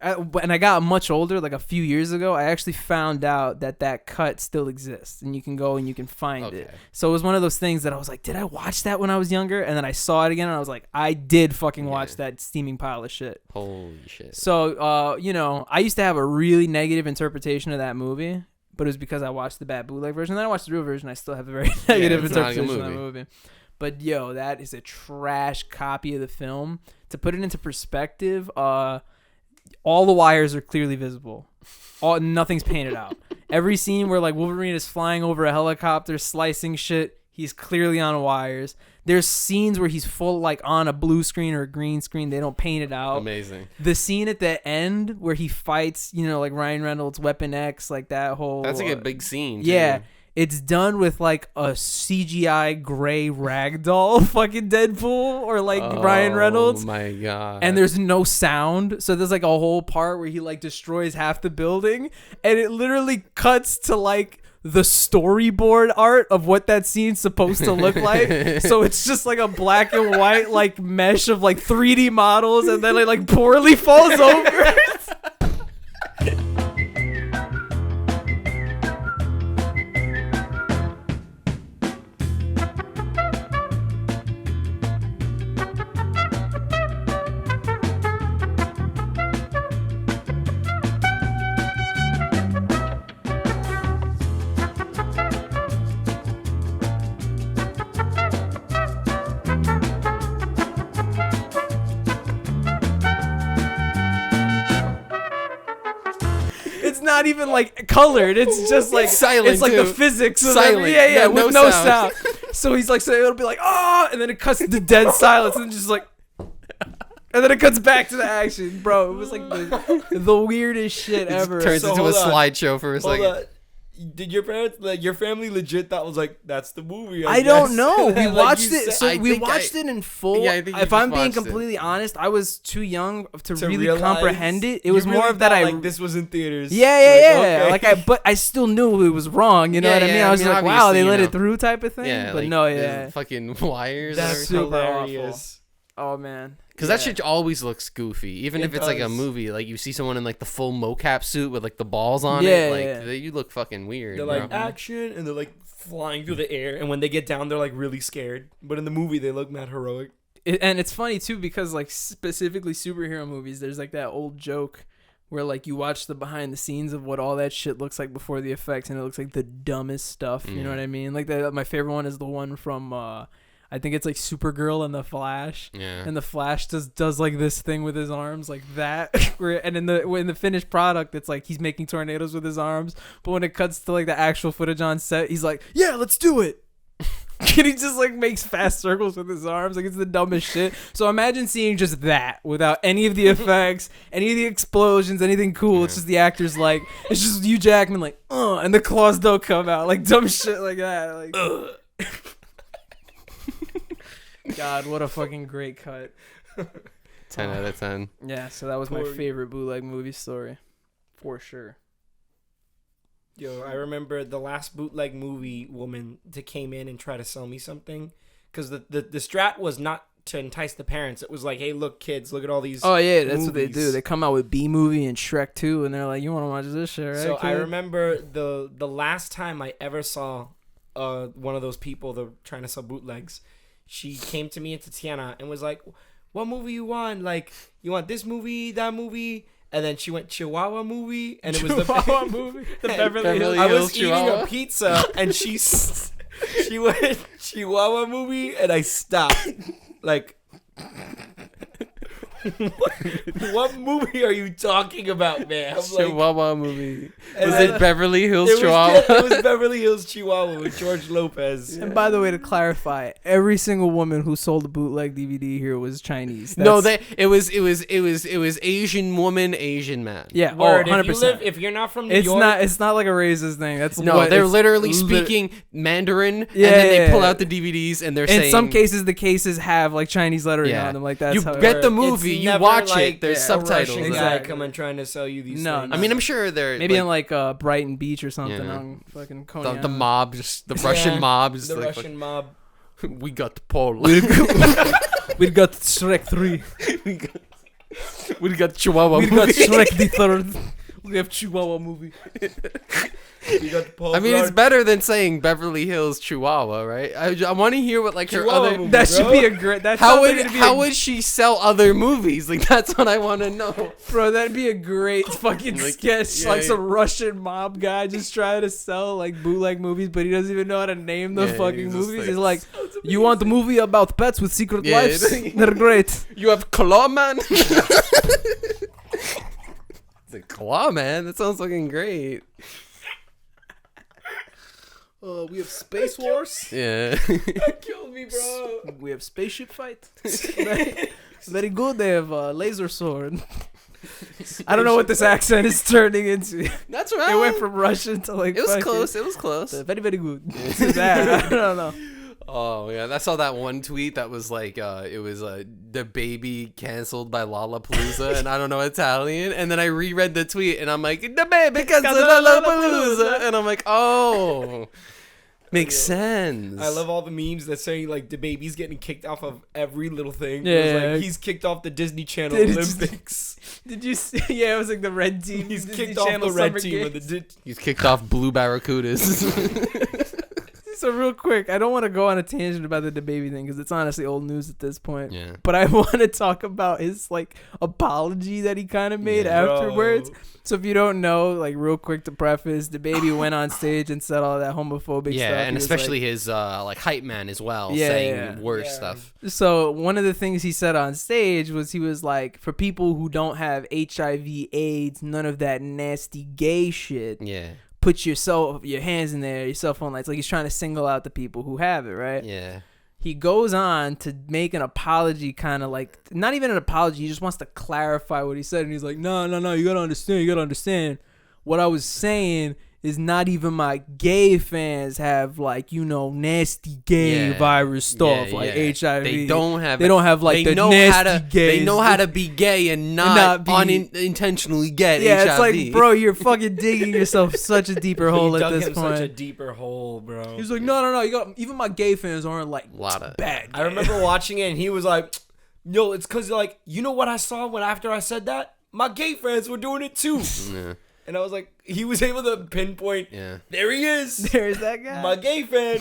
And I got much older, like a few years ago. I actually found out that cut still exists, and you can go and you can find it. So it was one of those things that I was like, did I watch that when I was younger? And then I saw it again, and I was like, I did fucking watch that steaming pile of shit. Holy shit. So, I used to have a really negative interpretation of that movie, but it was because I watched the bad bootleg version. Then I watched the real version. I still have a very negative interpretation of that movie. But yo, that is a trash copy of the film. To put it into perspective, all the wires are clearly visible. Nothing's painted out. Every scene where like Wolverine is flying over a helicopter, slicing shit, he's clearly on wires. There's scenes where he's full like on a blue screen or a green screen. They don't paint it out. Amazing. The scene at the end where he fights, like Ryan Reynolds, Weapon X, like that whole. That's like a big scene. Yeah. Too. It's done with like a CGI gray ragdoll fucking Deadpool or like Ryan Reynolds. Oh my god. And there's no sound. So there's like a whole part where he like destroys half the building and it literally cuts to like the storyboard art of what that scene's supposed to look like. So it's just like a black and white like mesh of like 3D models and then it like poorly falls over. Not even like colored. It's just like silent. It's like too. the physics of silent. Yeah, with no sound. sound. So he's like, so it'll be like, and then it cuts to dead silence, and just like, and then it cuts back to the action, bro. It was like the weirdest shit ever. Turns into a slideshow for a second. Did your parents, like your family, legit thought was like that's the movie? I don't know. We Like watched you it. said. So we watched it in full. Yeah, I think if I'm being watched completely honest, I was too young to really realize- comprehend it. It You was really more of that thought, I like this was in theaters. Yeah. Like, okay. But I still knew it was wrong. You know Yeah, what I mean? yeah, I was I mean, like, wow, they obviously, let you it through type of thing. Yeah, but like, no, there's fucking wires. That's and super hilarious. Oh man. Because that shit always looks goofy, even It if it's like a does. movie. Like you see someone in like the full mocap suit with like the balls on Yeah, it, like yeah. you look fucking weird. They're bro. like action, and they're like flying through the air, and when they get down, they're like really scared. But in the movie, they look mad heroic. And it's funny too because like specifically superhero movies, there's like that old joke where like you watch the behind the scenes of what all that shit looks like before the effects, and it looks like the dumbest stuff. You know what I mean? Like my favorite one is the one from I think it's like Supergirl and the Flash. Yeah. And the Flash does like this thing with his arms like that. And in the finished product, it's like he's making tornadoes with his arms. But when it cuts to like the actual footage on set, he's like, yeah, let's do it. And he just like makes fast circles with his arms. Like it's the dumbest shit. So imagine seeing just that without any of the effects, any of the explosions, anything cool. Yeah. It's just the actors like, it's just Hugh Jackman like, and the claws don't come out. Like dumb shit like that. Like, God, what a fucking great cut. 10 out of 10. Yeah, so that was my favorite bootleg movie story. For sure. Yo, I remember the last bootleg movie woman that came in and tried to sell me something. Because the strat was not to entice the parents. It was like, hey, look, kids, look at all these Oh, yeah, that's what they movies. do. They come out with B-Movie and Shrek 2, and they're like, you want to watch this shit, right? So I kid?" remember the last time I ever saw one of those people that were trying to sell bootlegs. She came to me and Tatiana and was like, what movie you want? Like, you want this movie, that movie? And then she went Chihuahua movie, and it was the Chihuahua movie. The Beverly Hills. I was Hills eating Chihuahua? a pizza, and she went Chihuahua movie, and I stopped. Like, What movie are you talking about, man? I'm like, Chihuahua movie. And Was then- it Beverly Hills it was, Chihuahua? it was Beverly Hills Chihuahua with George Lopez. And by the way, to clarify, every single woman who sold a bootleg DVD here was Chinese. No, That's- it was Asian woman, Asian man. yeah, Word, 100%. if you're not from New It's York, not like a racist thing. That's No, what, they're it's literally lit- speaking Mandarin, Yeah, and then they yeah, pull yeah. out the DVDs and they're In saying. some cases, the cases have like Chinese lettering Yeah. on them. Like that's you how it get the works. movie, it's you never watch like it. There's a subtitles. Russian in guy it. Exactly. coming trying to sell you these No, things. no. I mean, I'm sure they're Maybe in like, like Brighton Beach or something Yeah. on fucking the Coney mob, just the Russian mob, just the like Russian mob. we got the pole. We got Shrek 3. we got Chihuahua. We movie. got Shrek the 3rd. We have Chihuahua movie. We got the Paul I mean, it's Blart. better than saying Beverly Hills Chihuahua, right? I want to hear what like her Chihuahua other. movie. That should bro. be a great. That How sounds like would it'd be how a, would she sell other movies? Like that's what I want to know. bro? That'd be a great fucking Like, sketch. yeah, like yeah. some Russian mob guy just trying to sell like bootleg movies, but he doesn't even know how to name the Yeah, fucking he's just movies. like- He's like, you want the movie about pets with secret Yeah, lives? yeah. They're great. You have Claw Man. It's a Claw Man. That sounds fucking great. We have Space Wars. Yeah. Killed me, bro. We have spaceship fight. Very good. They have laser sword. I don't know what this accent is turning into. That's right. It went from Russian to like. It was fucking- close. It was close. Very very good. That, I don't know. Oh yeah, I saw that one tweet that was like, it was DaBaby canceled by Lollapalooza, and I don't know Italian, and then I reread the tweet, and I'm like, DaBaby canceled by Lollapalooza, and I'm like, oh, makes sense. I love all the memes that say like the baby's getting kicked off of every little thing. Yeah. It was like he's kicked off the Disney Channel Did it just- Olympics. Did you see? Yeah, it was like the red team. He's Disney kicked off Channel the red summer team of games. the. He's kicked off Blue Barracudas. So real quick, I don't want to go on a tangent about the DaBaby thing because it's honestly old news at this point. Yeah. But I want to talk about his like apology that he kind of made Yeah. afterwards. Bro. So if you don't know, like real quick to preface, DaBaby went on stage and said all that homophobic Yeah, stuff. and He was especially like- his like hype man as well, Yeah, saying yeah. worse Yeah. stuff. So one of the things he said on stage was he was like, for people who don't have HIV, AIDS, none of that nasty gay shit, Yeah, put your hands in there, your cell phone lights. Like he's trying to single out the people who have it, right? yeah. He goes on to make an apology, kind of like, not even an apology, he just wants to clarify what he said. And he's like, no, you gotta understand. What I was saying is not even my gay fans have like, nasty gay Yeah. virus stuff Yeah, like yeah. HIV. They don't have like they the know nasty how to gays. they know how to be gay and not, not be- unintentionally get Yeah, HIV. it's like, bro, you're fucking digging yourself such a deeper hole He at dug this him such a point. deeper hole, bro. He's like, no, you got even my gay fans aren't like Lot of- bad. I remember watching it, and he was like, "Yo, it's because like you know what I saw when after I said that, my gay friends were doing it too." Yeah, And I was like, he was able to pinpoint. yeah. There he is, There's that guy. my gay fan.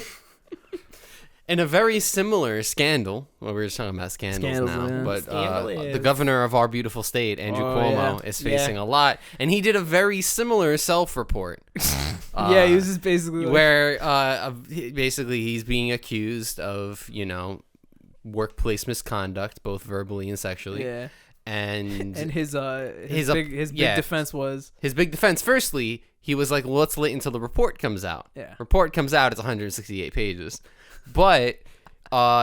In a very similar scandal, well, we're just talking about scandals Scandals, now, yeah. but Scandal the governor of our beautiful state, Andrew Oh, Cuomo, yeah. is facing a lot, and he did a very similar self-report. Yeah, he was just basically like, where basically he's being accused of, workplace misconduct, both verbally and sexually. yeah. And And his His big yeah. defense was, his big defense, firstly, he was like, well, let's wait until the report comes out. Yeah. Report comes out, it's 168 pages. But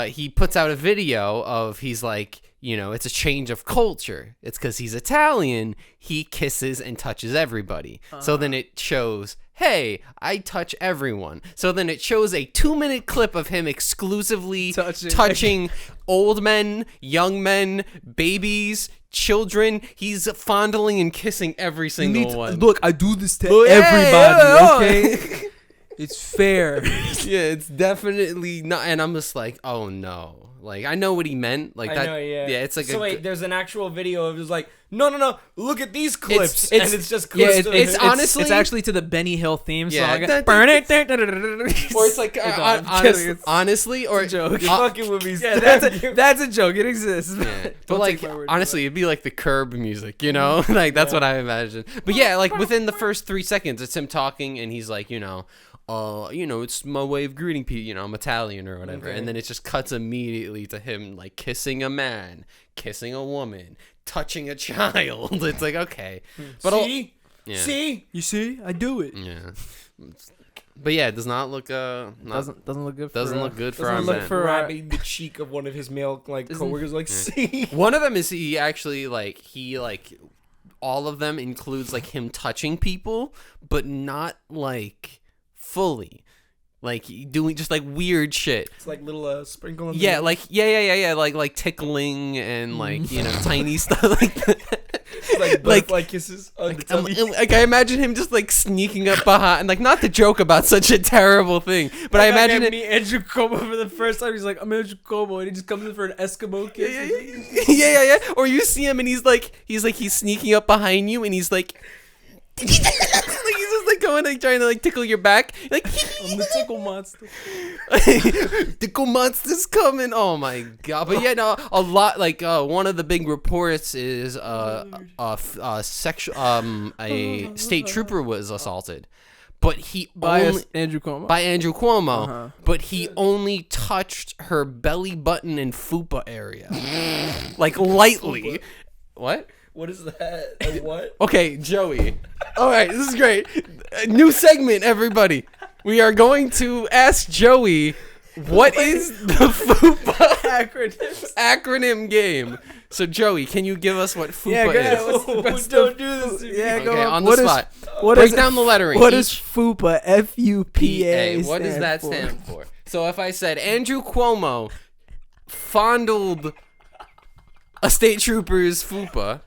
he puts out a video of, he's like, it's a change of culture. It's because he's Italian. He kisses and touches everybody. So then it shows, hey, I touch everyone. So then it shows a 2-minute clip of him exclusively touching old men, young men, babies, children. He's fondling and kissing every single one. look, I do this to Oh, yeah, everybody, yeah, okay? It's fair. Yeah, it's definitely not. And I'm just like, oh no. Like, I know what he meant. Like, I that. know, yeah. Yeah, it's like so a. wait, there's an actual video of just like, no, look at these clips, it's- and it's just Yeah, clips. it's of- honestly- it's actually to the Benny Hill theme Yeah. song. Or Or it's like, honestly, or. joke. You're fucking with me. Yeah, that's a joke. It exists. Yeah. But Don't like, take my word for honestly, it'd be like the Curb music, like that's what I imagine. But yeah, like within the first 3 seconds, it's him talking, and he's like, it's my way of greeting people. I'm Italian or whatever. Okay. And then it just cuts immediately to him like kissing a man, kissing a woman, touching a child. It's like, okay. But See? yeah. See? You see, I do it. Yeah. But yeah, it does not look Doesn't look good. doesn't look good for doesn't our look man. for Grabbing the cheek of one of his male coworkers, like, see? One of them is he actually all of them includes like him touching people, but not like fully, like doing just like weird shit. It's like little sprinkle on the Yeah, nose. like yeah, like tickling and like tiny stuff like that. It's like butterfly kisses on the tummy. Like I imagine him just like sneaking up behind, like not to joke about such a terrible thing, but I imagine it. Andrew Cuomo for the first time. He's like, I'm Andrew Cuomo, and he just comes in for an Eskimo kiss. Yeah. Or you see him and he's sneaking up behind you and he's like, like he's just like going like trying to like tickle your back, like I'm the tickle monster. tickle monster's coming. Oh my god! But yeah, no, a lot like one of the big reports is a state trooper was assaulted. But he By only Andrew Cuomo. by Andrew Cuomo, Uh-huh. but he only touched her belly button and fupa area, like lightly. What? What is that? A what? Okay, Joey. All right, this is great. New segment, everybody. We are going to ask Joey what is the FUPA acronym game. So, Joey, can you give us what FUPA Yeah, go ahead. is? What's the best Don't of- do this to me. Yeah, go Okay, on. on the What is- spot. What Break is- down the lettering. What is Each FUPA? FUPA. What does that stand for? So, if I said Andrew Cuomo fondled a state trooper's FUPA,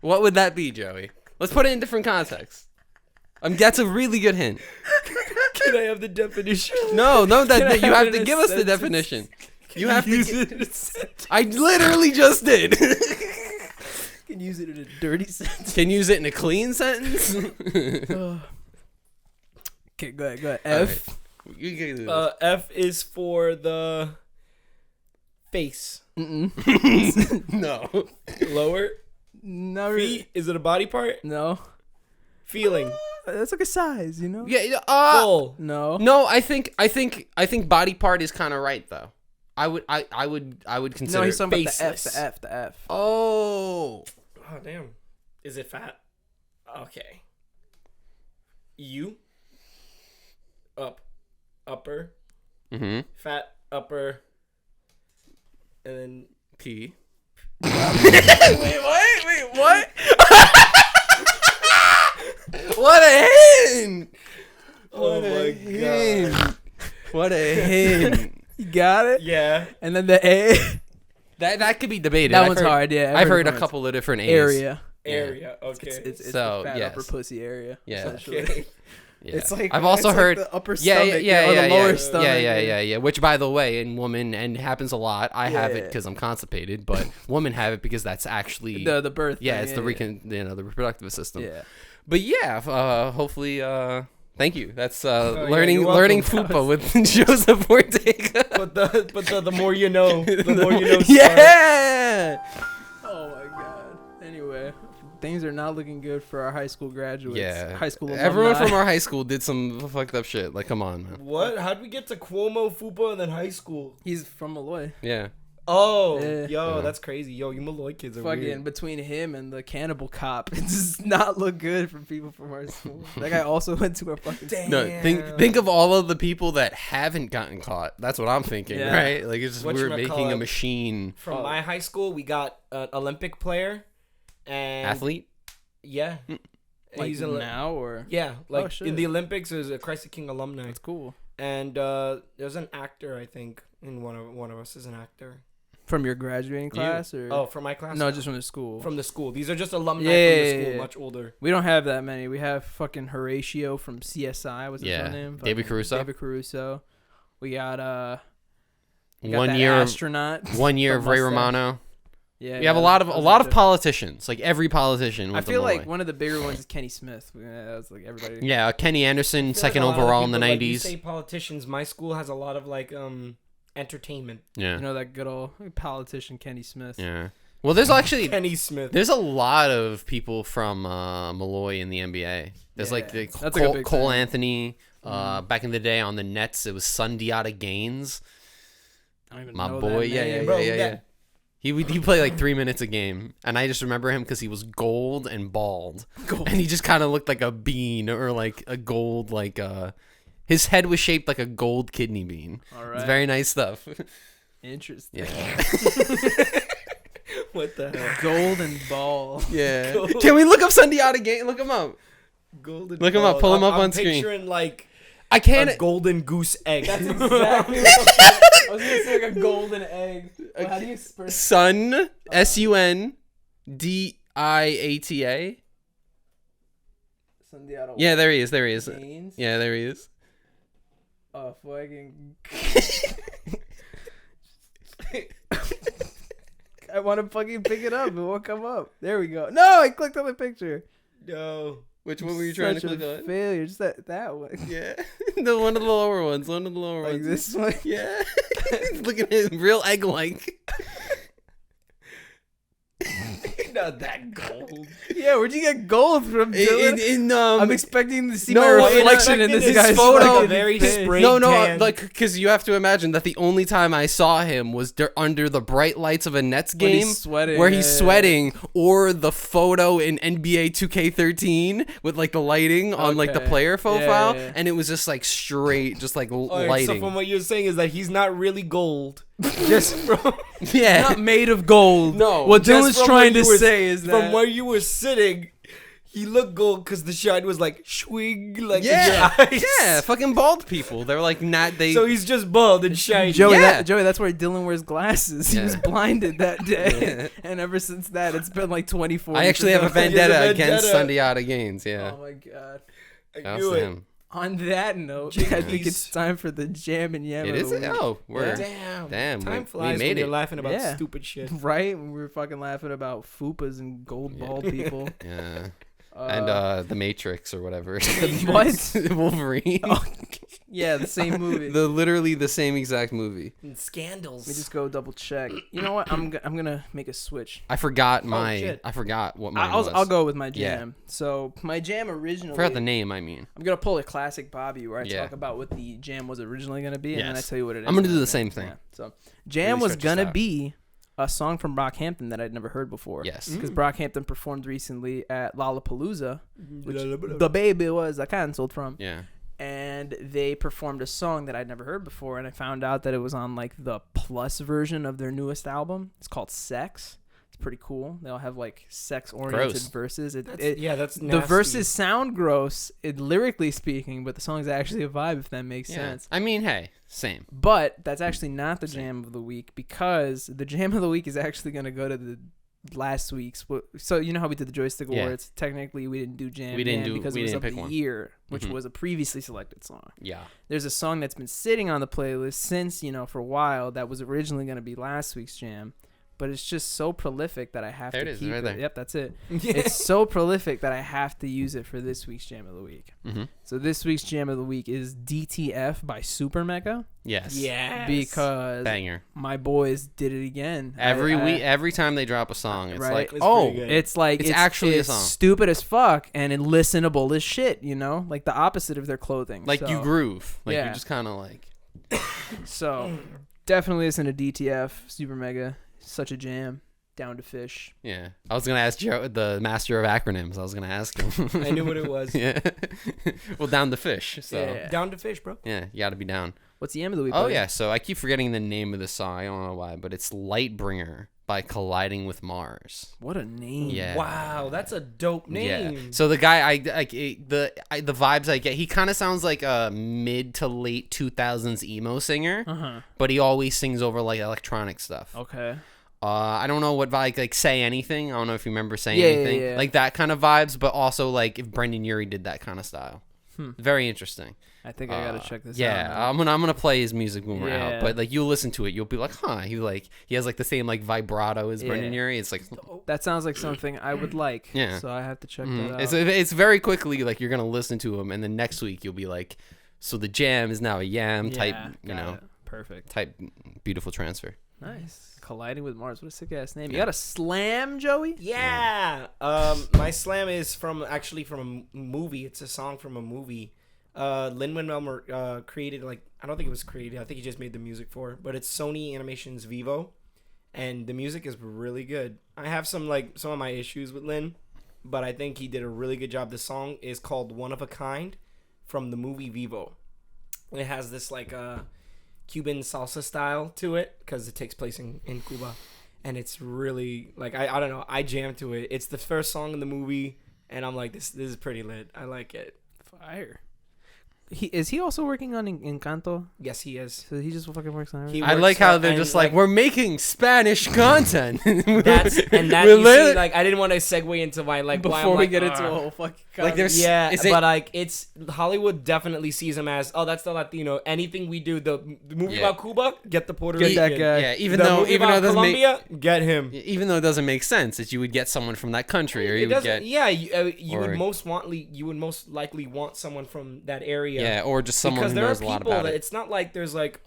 what would that be, Joey? Let's put it in different contexts. That's a really good hint. Can I have the definition? No, Can I that you have have it to in a give us the sentence? definition. You have to. use it in a sentence. I literally just did. Can use it in a dirty sentence. Can use it in a clean sentence. Okay, go ahead. All F. right. You can do this. F is for the face. No. Lower. Not really. Feet. Is it a body part? No. Feeling. That's like a size, you know? Yeah. Full. No. No, I think body part is kind of right though. I would consider. No, he's talking about faceless. the F. Oh. Oh, damn. Is it fat? Okay. U. Upper. Mm-hmm. Fat, upper. And then P. Wait, what? What a hint! Oh my god. What a hint! You got it? Yeah. And then the A. That could be debated. That I've one's heard- hard, yeah. I've heard a everyone's- couple of different A's. Area. Area. Okay. It's So, the fat yes. upper pussy area. Yeah. essentially. Okay. Yeah. It's like I've also it's like heard the upper yeah, stomach, yeah, or the lower yeah, stomach. yeah. Which, by the way, in women and happens a lot. I have it Yeah. because I'm constipated, but women have it because that's actually The birth. yeah, thing, it's the the reproductive system. Yeah. But yeah, hopefully, thank you. That's yeah, learning you're learning welcome. FUPA with Joseph Ortega. But the more you know, the more you know. Yeah. Oh my god. Anyway, things are not looking good for our high school graduates. Yeah. High school alumni. Everyone from our high school did some fucked up shit. Like, come on, man. What? How'd we get to Cuomo, FUPA, and then high school? He's from Malloy. Yeah. Oh, Yeah. yo, Yeah. that's crazy. Yo, you Malloy kids are Fucking weird. between him and the cannibal cop, it does not look good for people from our school. That guy also went to our fucking school. No, think of all of the people that haven't gotten caught. That's what I'm thinking, Yeah. right? Like, it's just we're making a Whatchamacallit? machine. From my high school, we got an Olympic player and Athlete? Yeah, Like he's a now or yeah, like shit. in the Olympics, there's a Christ the King alumni, that's cool. and there's an actor. I think in one of us is an actor. From your graduating class or Oh, from my class? no, just from the school. from the school. These are just alumni Yeah, from the yeah, school, yeah. much older. We don't have that many. We have fucking Horatio from CSI. What's his Yeah. real name? David Fucking Caruso? David Caruso. We got we got 1 that year, astronaut. 1 year from of Ray Mustache. Romano. Yeah, We have a lot of politicians. Like every politician. I went to feel like Malloy. one of the bigger ones is Kenny Smith. That was like everybody. Yeah, Kenny Anderson, I feel second like a lot of overall in the people, like, you '90s. say politicians. My school has a lot of like entertainment. Yeah, You know that good old politician Kenny Smith. yeah. Well, there's actually Kenny Smith. there's a lot of people from Malloy in the NBA. There's like Yeah. the That's like a Cole, big Cole thing. Anthony, Back in the day on the Nets, it was Sundiata Gaines. I don't even My know boy, that yeah, name. yeah. He played like 3 minutes a game, and I just remember him because he was gold and bald, and he just kind of looked like a bean or like a gold his head was shaped like a gold kidney bean. All right. It's very nice stuff. Interesting. Yeah. What the hell? Golden ball. Yeah. Can we look up Sundiata Gaines? Look him up. Golden. Look him up. Pull him up on screen. I'm picturing like I can't. a golden goose egg. That's exactly what I was gonna say, like a golden egg. Well, how do you spell Sun Sundiata. Sundiata? Yeah, there he is. There he is. Gaines? Yeah, there he is. Oh, fucking. I want to fucking pick it up. It won't come up. There we go. No, I clicked on the picture. No. Which one were you trying to Such click a on? failure. Just that one. Yeah, the one of the lower ones. One of the lower Like ones. this one. Yeah. Look at him, real egg-like. Not that gold. Yeah, where'd you get gold from, Dylan? I'm expecting to see my no, reflection in this His guy's photo fucking very face. sprayed no, tan. like, because you have to imagine that the only time I saw him was under the bright lights of a Nets When game, he's sweating, where he's yeah. sweating, or the photo in NBA 2K13 with like the lighting on like the Okay. player profile, yeah. and it was just like straight, just like Alright, lighting. so from what you're saying is that he's not really gold. Just from Yeah, Not made of gold. No, What just Dylan's from trying where to you were- say is that from where you were sitting, he looked gold because the shine was like swing, like yeah, in your eyes. yeah. Fucking bald people. They're like not they. So he's just bald and shiny. Joey, Yeah. Joey, that's where Dylan wears glasses. He Yeah. was blinded that day, and ever since that, it's been like 24. I actually have a He has a vendetta against vendetta. Sundiata Gaines. Yeah, Oh my god. I Shouts knew to it. him. On that note, I think Jinkies. it's time for the jam and yam. It of is. the week. Oh, we're Damn. we Time flies made when you're it. laughing about Yeah. stupid shit. Right? We were fucking laughing about fupas and gold bald people. Yeah. And the Matrix or whatever. What? Wolverine. Yeah, the same movie. Literally the same exact movie. And scandals. Let me just go double check. You know what? I'm gonna make a switch. I forgot my. shit. I forgot what mine was. I'll go with my Yeah. jam. So my jam originally. I forgot the name. I mean, I'm gonna pull a classic Bobby where I Yeah. talk about what the jam was originally gonna be, and then I Yes. tell you what it is. I'm gonna do now. the same thing. Yeah. So jam Really was stretch this gonna out. be a song from Brockhampton that I'd never heard before. yes. Because Brockhampton performed recently at Lollapalooza, which DaBaby was Uncancelled from. Yeah. And they performed a song that I'd never heard before, and I found out that it was on like the plus version of their newest album. It's called Sex. It's pretty cool. They all have like sex-oriented Gross. verses. That's The nasty. verses sound gross, lyrically speaking, but the song's actually a vibe, if that makes Yeah. sense. I mean, hey, same. But that's actually not the jam of the week, because the jam of the week is actually going to go to the last week's. So you know how we did the Joystick Yeah. Awards? Technically, we didn't do jam. We didn't do- because we it was didn't of pick the one. year, which Mhm. was a previously selected song. Yeah. There's a song that's been sitting on the playlist since, for a while, that was originally going to be last week's jam, but it's just so prolific that I have There to it is, keep right it. there. Yep, that's it. It's so prolific that I have to use it for this week's jam of the week. Mm-hmm. So this week's jam of the week is DTF by SuperMega, Yes. Yes. because Banger. my boys did it again. Every I- week, every time they drop a song, it's Right. like, It's oh, pretty good. It's like It's actually a it's song. stupid as fuck and listenable as shit. Like the opposite of their clothing. like So- you groove. Like Yeah. you're just kind of like, So definitely listen to DTF, SuperMega, such a jam. Down to fish. yeah. I was gonna ask Joe, the master of acronyms. I was gonna ask him. I knew what it was. Yeah. Well, down the fish. So Yeah. Down to fish, bro. yeah, you got to be down. What's the end of the week? Oh buddy? yeah. So I keep forgetting the name of the song. I don't know why, but it's "Lightbringer" by Colliding with Mars. What a name. Yeah. Wow, that's a dope name. Yeah. So the guy, the vibes I get, he kind of sounds like a mid to late 2000s emo singer, Uh-huh. but he always sings over like electronic stuff. Okay. I don't know what vibe, like Say Anything. I don't know if you remember Saying Yeah, yeah, Anything. yeah. Like that kind of vibes, but also like if Brendan Urie did that kind of style. Very interesting. I think I gotta check this Yeah, out. I'm gonna play his music when we're Yeah. out. But like you'll listen to it, you'll be like, huh? He has like the same like vibrato as Brendan Yeah. Urie. It's like, That sounds like something I would like. Yeah. So I have to check mm, that out. it's very quickly like you're gonna listen to him, and then next week you'll be like, so the jam is now a yam type, got it. Perfect. type beautiful transfer. Nice. Colliding with Mars. What a sick ass name. You got a slam, Joey? Yeah. My slam is actually from a movie. It's a song from a movie. Lin-Manuel created, like, I don't think it was created. I think he just made the music for it. But it's Sony Animation's Vivo. And the music is really good. I have some of my issues with Lin, but I think he did a really good job. The song is called One of a Kind from the movie Vivo. It has this like Cuban salsa style to it because it takes place in Cuba. And it's really like I don't know, I jammed to it. It's the first song in the movie and I'm like, this is pretty lit. I like it. Fire. Is he also working on Encanto? Yes, he is. So he just fucking works on everything. I like how they're just like, we're making Spanish content. You see, like, I didn't want to segue into my like before we get into a whole fucking like there's but like it's Hollywood definitely sees him as that's the Latino. Anything we do, the movie about Cuba, get the Puerto Rican. That guy. Yeah, even though it doesn't Colombia, get him. Even though it doesn't make sense that you would get someone from that country, or you would get you would most likely want someone from that area. Yeah, or just someone who knows a lot about it. It's not like there's like,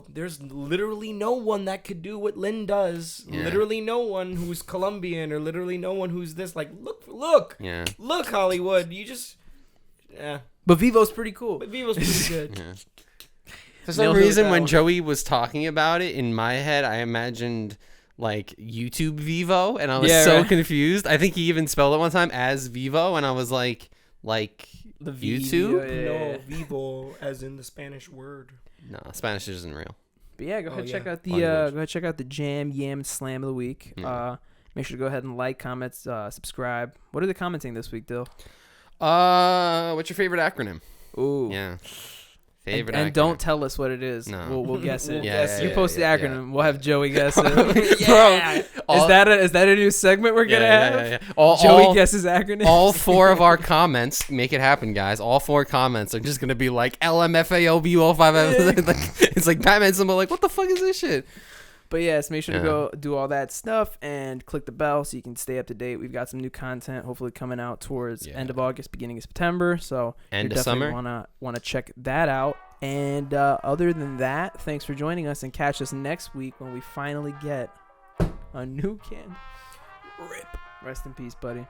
there's literally no one that could do what Lin does. Yeah. Literally no one who's Colombian, or literally no one who's this. Like, look, Hollywood. You just, But Vivo's pretty cool. But Vivo's pretty good. Yeah. For some reason, when Joey was talking about it, in my head, I imagined like YouTube Vivo, and I was confused. I think he even spelled it one time as Vivo, and I was like the YouTube? No, Vivo, as in the Spanish word. No, Spanish isn't real. But yeah, go ahead check out the Jam Yam Slam of the week. Make sure to go ahead and like, comment, subscribe. What are they commenting this week, Dyl? What's your favorite acronym? Ooh. Yeah. Favorite and acronym. Don't tell us what it is. No. We'll guess it. You post the acronym. We'll have Joey guess it. Bro, is that a new segment we're gonna have? Yeah. Joey guesses acronyms. All 4 of our comments, make it happen, guys. All 4 comments are just gonna be like LMFAOBO5. It's like Batman symbol. Like, what the fuck is this shit? But yes, make sure to go do all that stuff and click the bell so you can stay up to date. We've got some new content hopefully coming out towards end of August, beginning of September. So end of summer. Want to check that out. And other than that, thanks for joining us, and catch us next week when we finally get a new can. Rip. Rest in peace, buddy.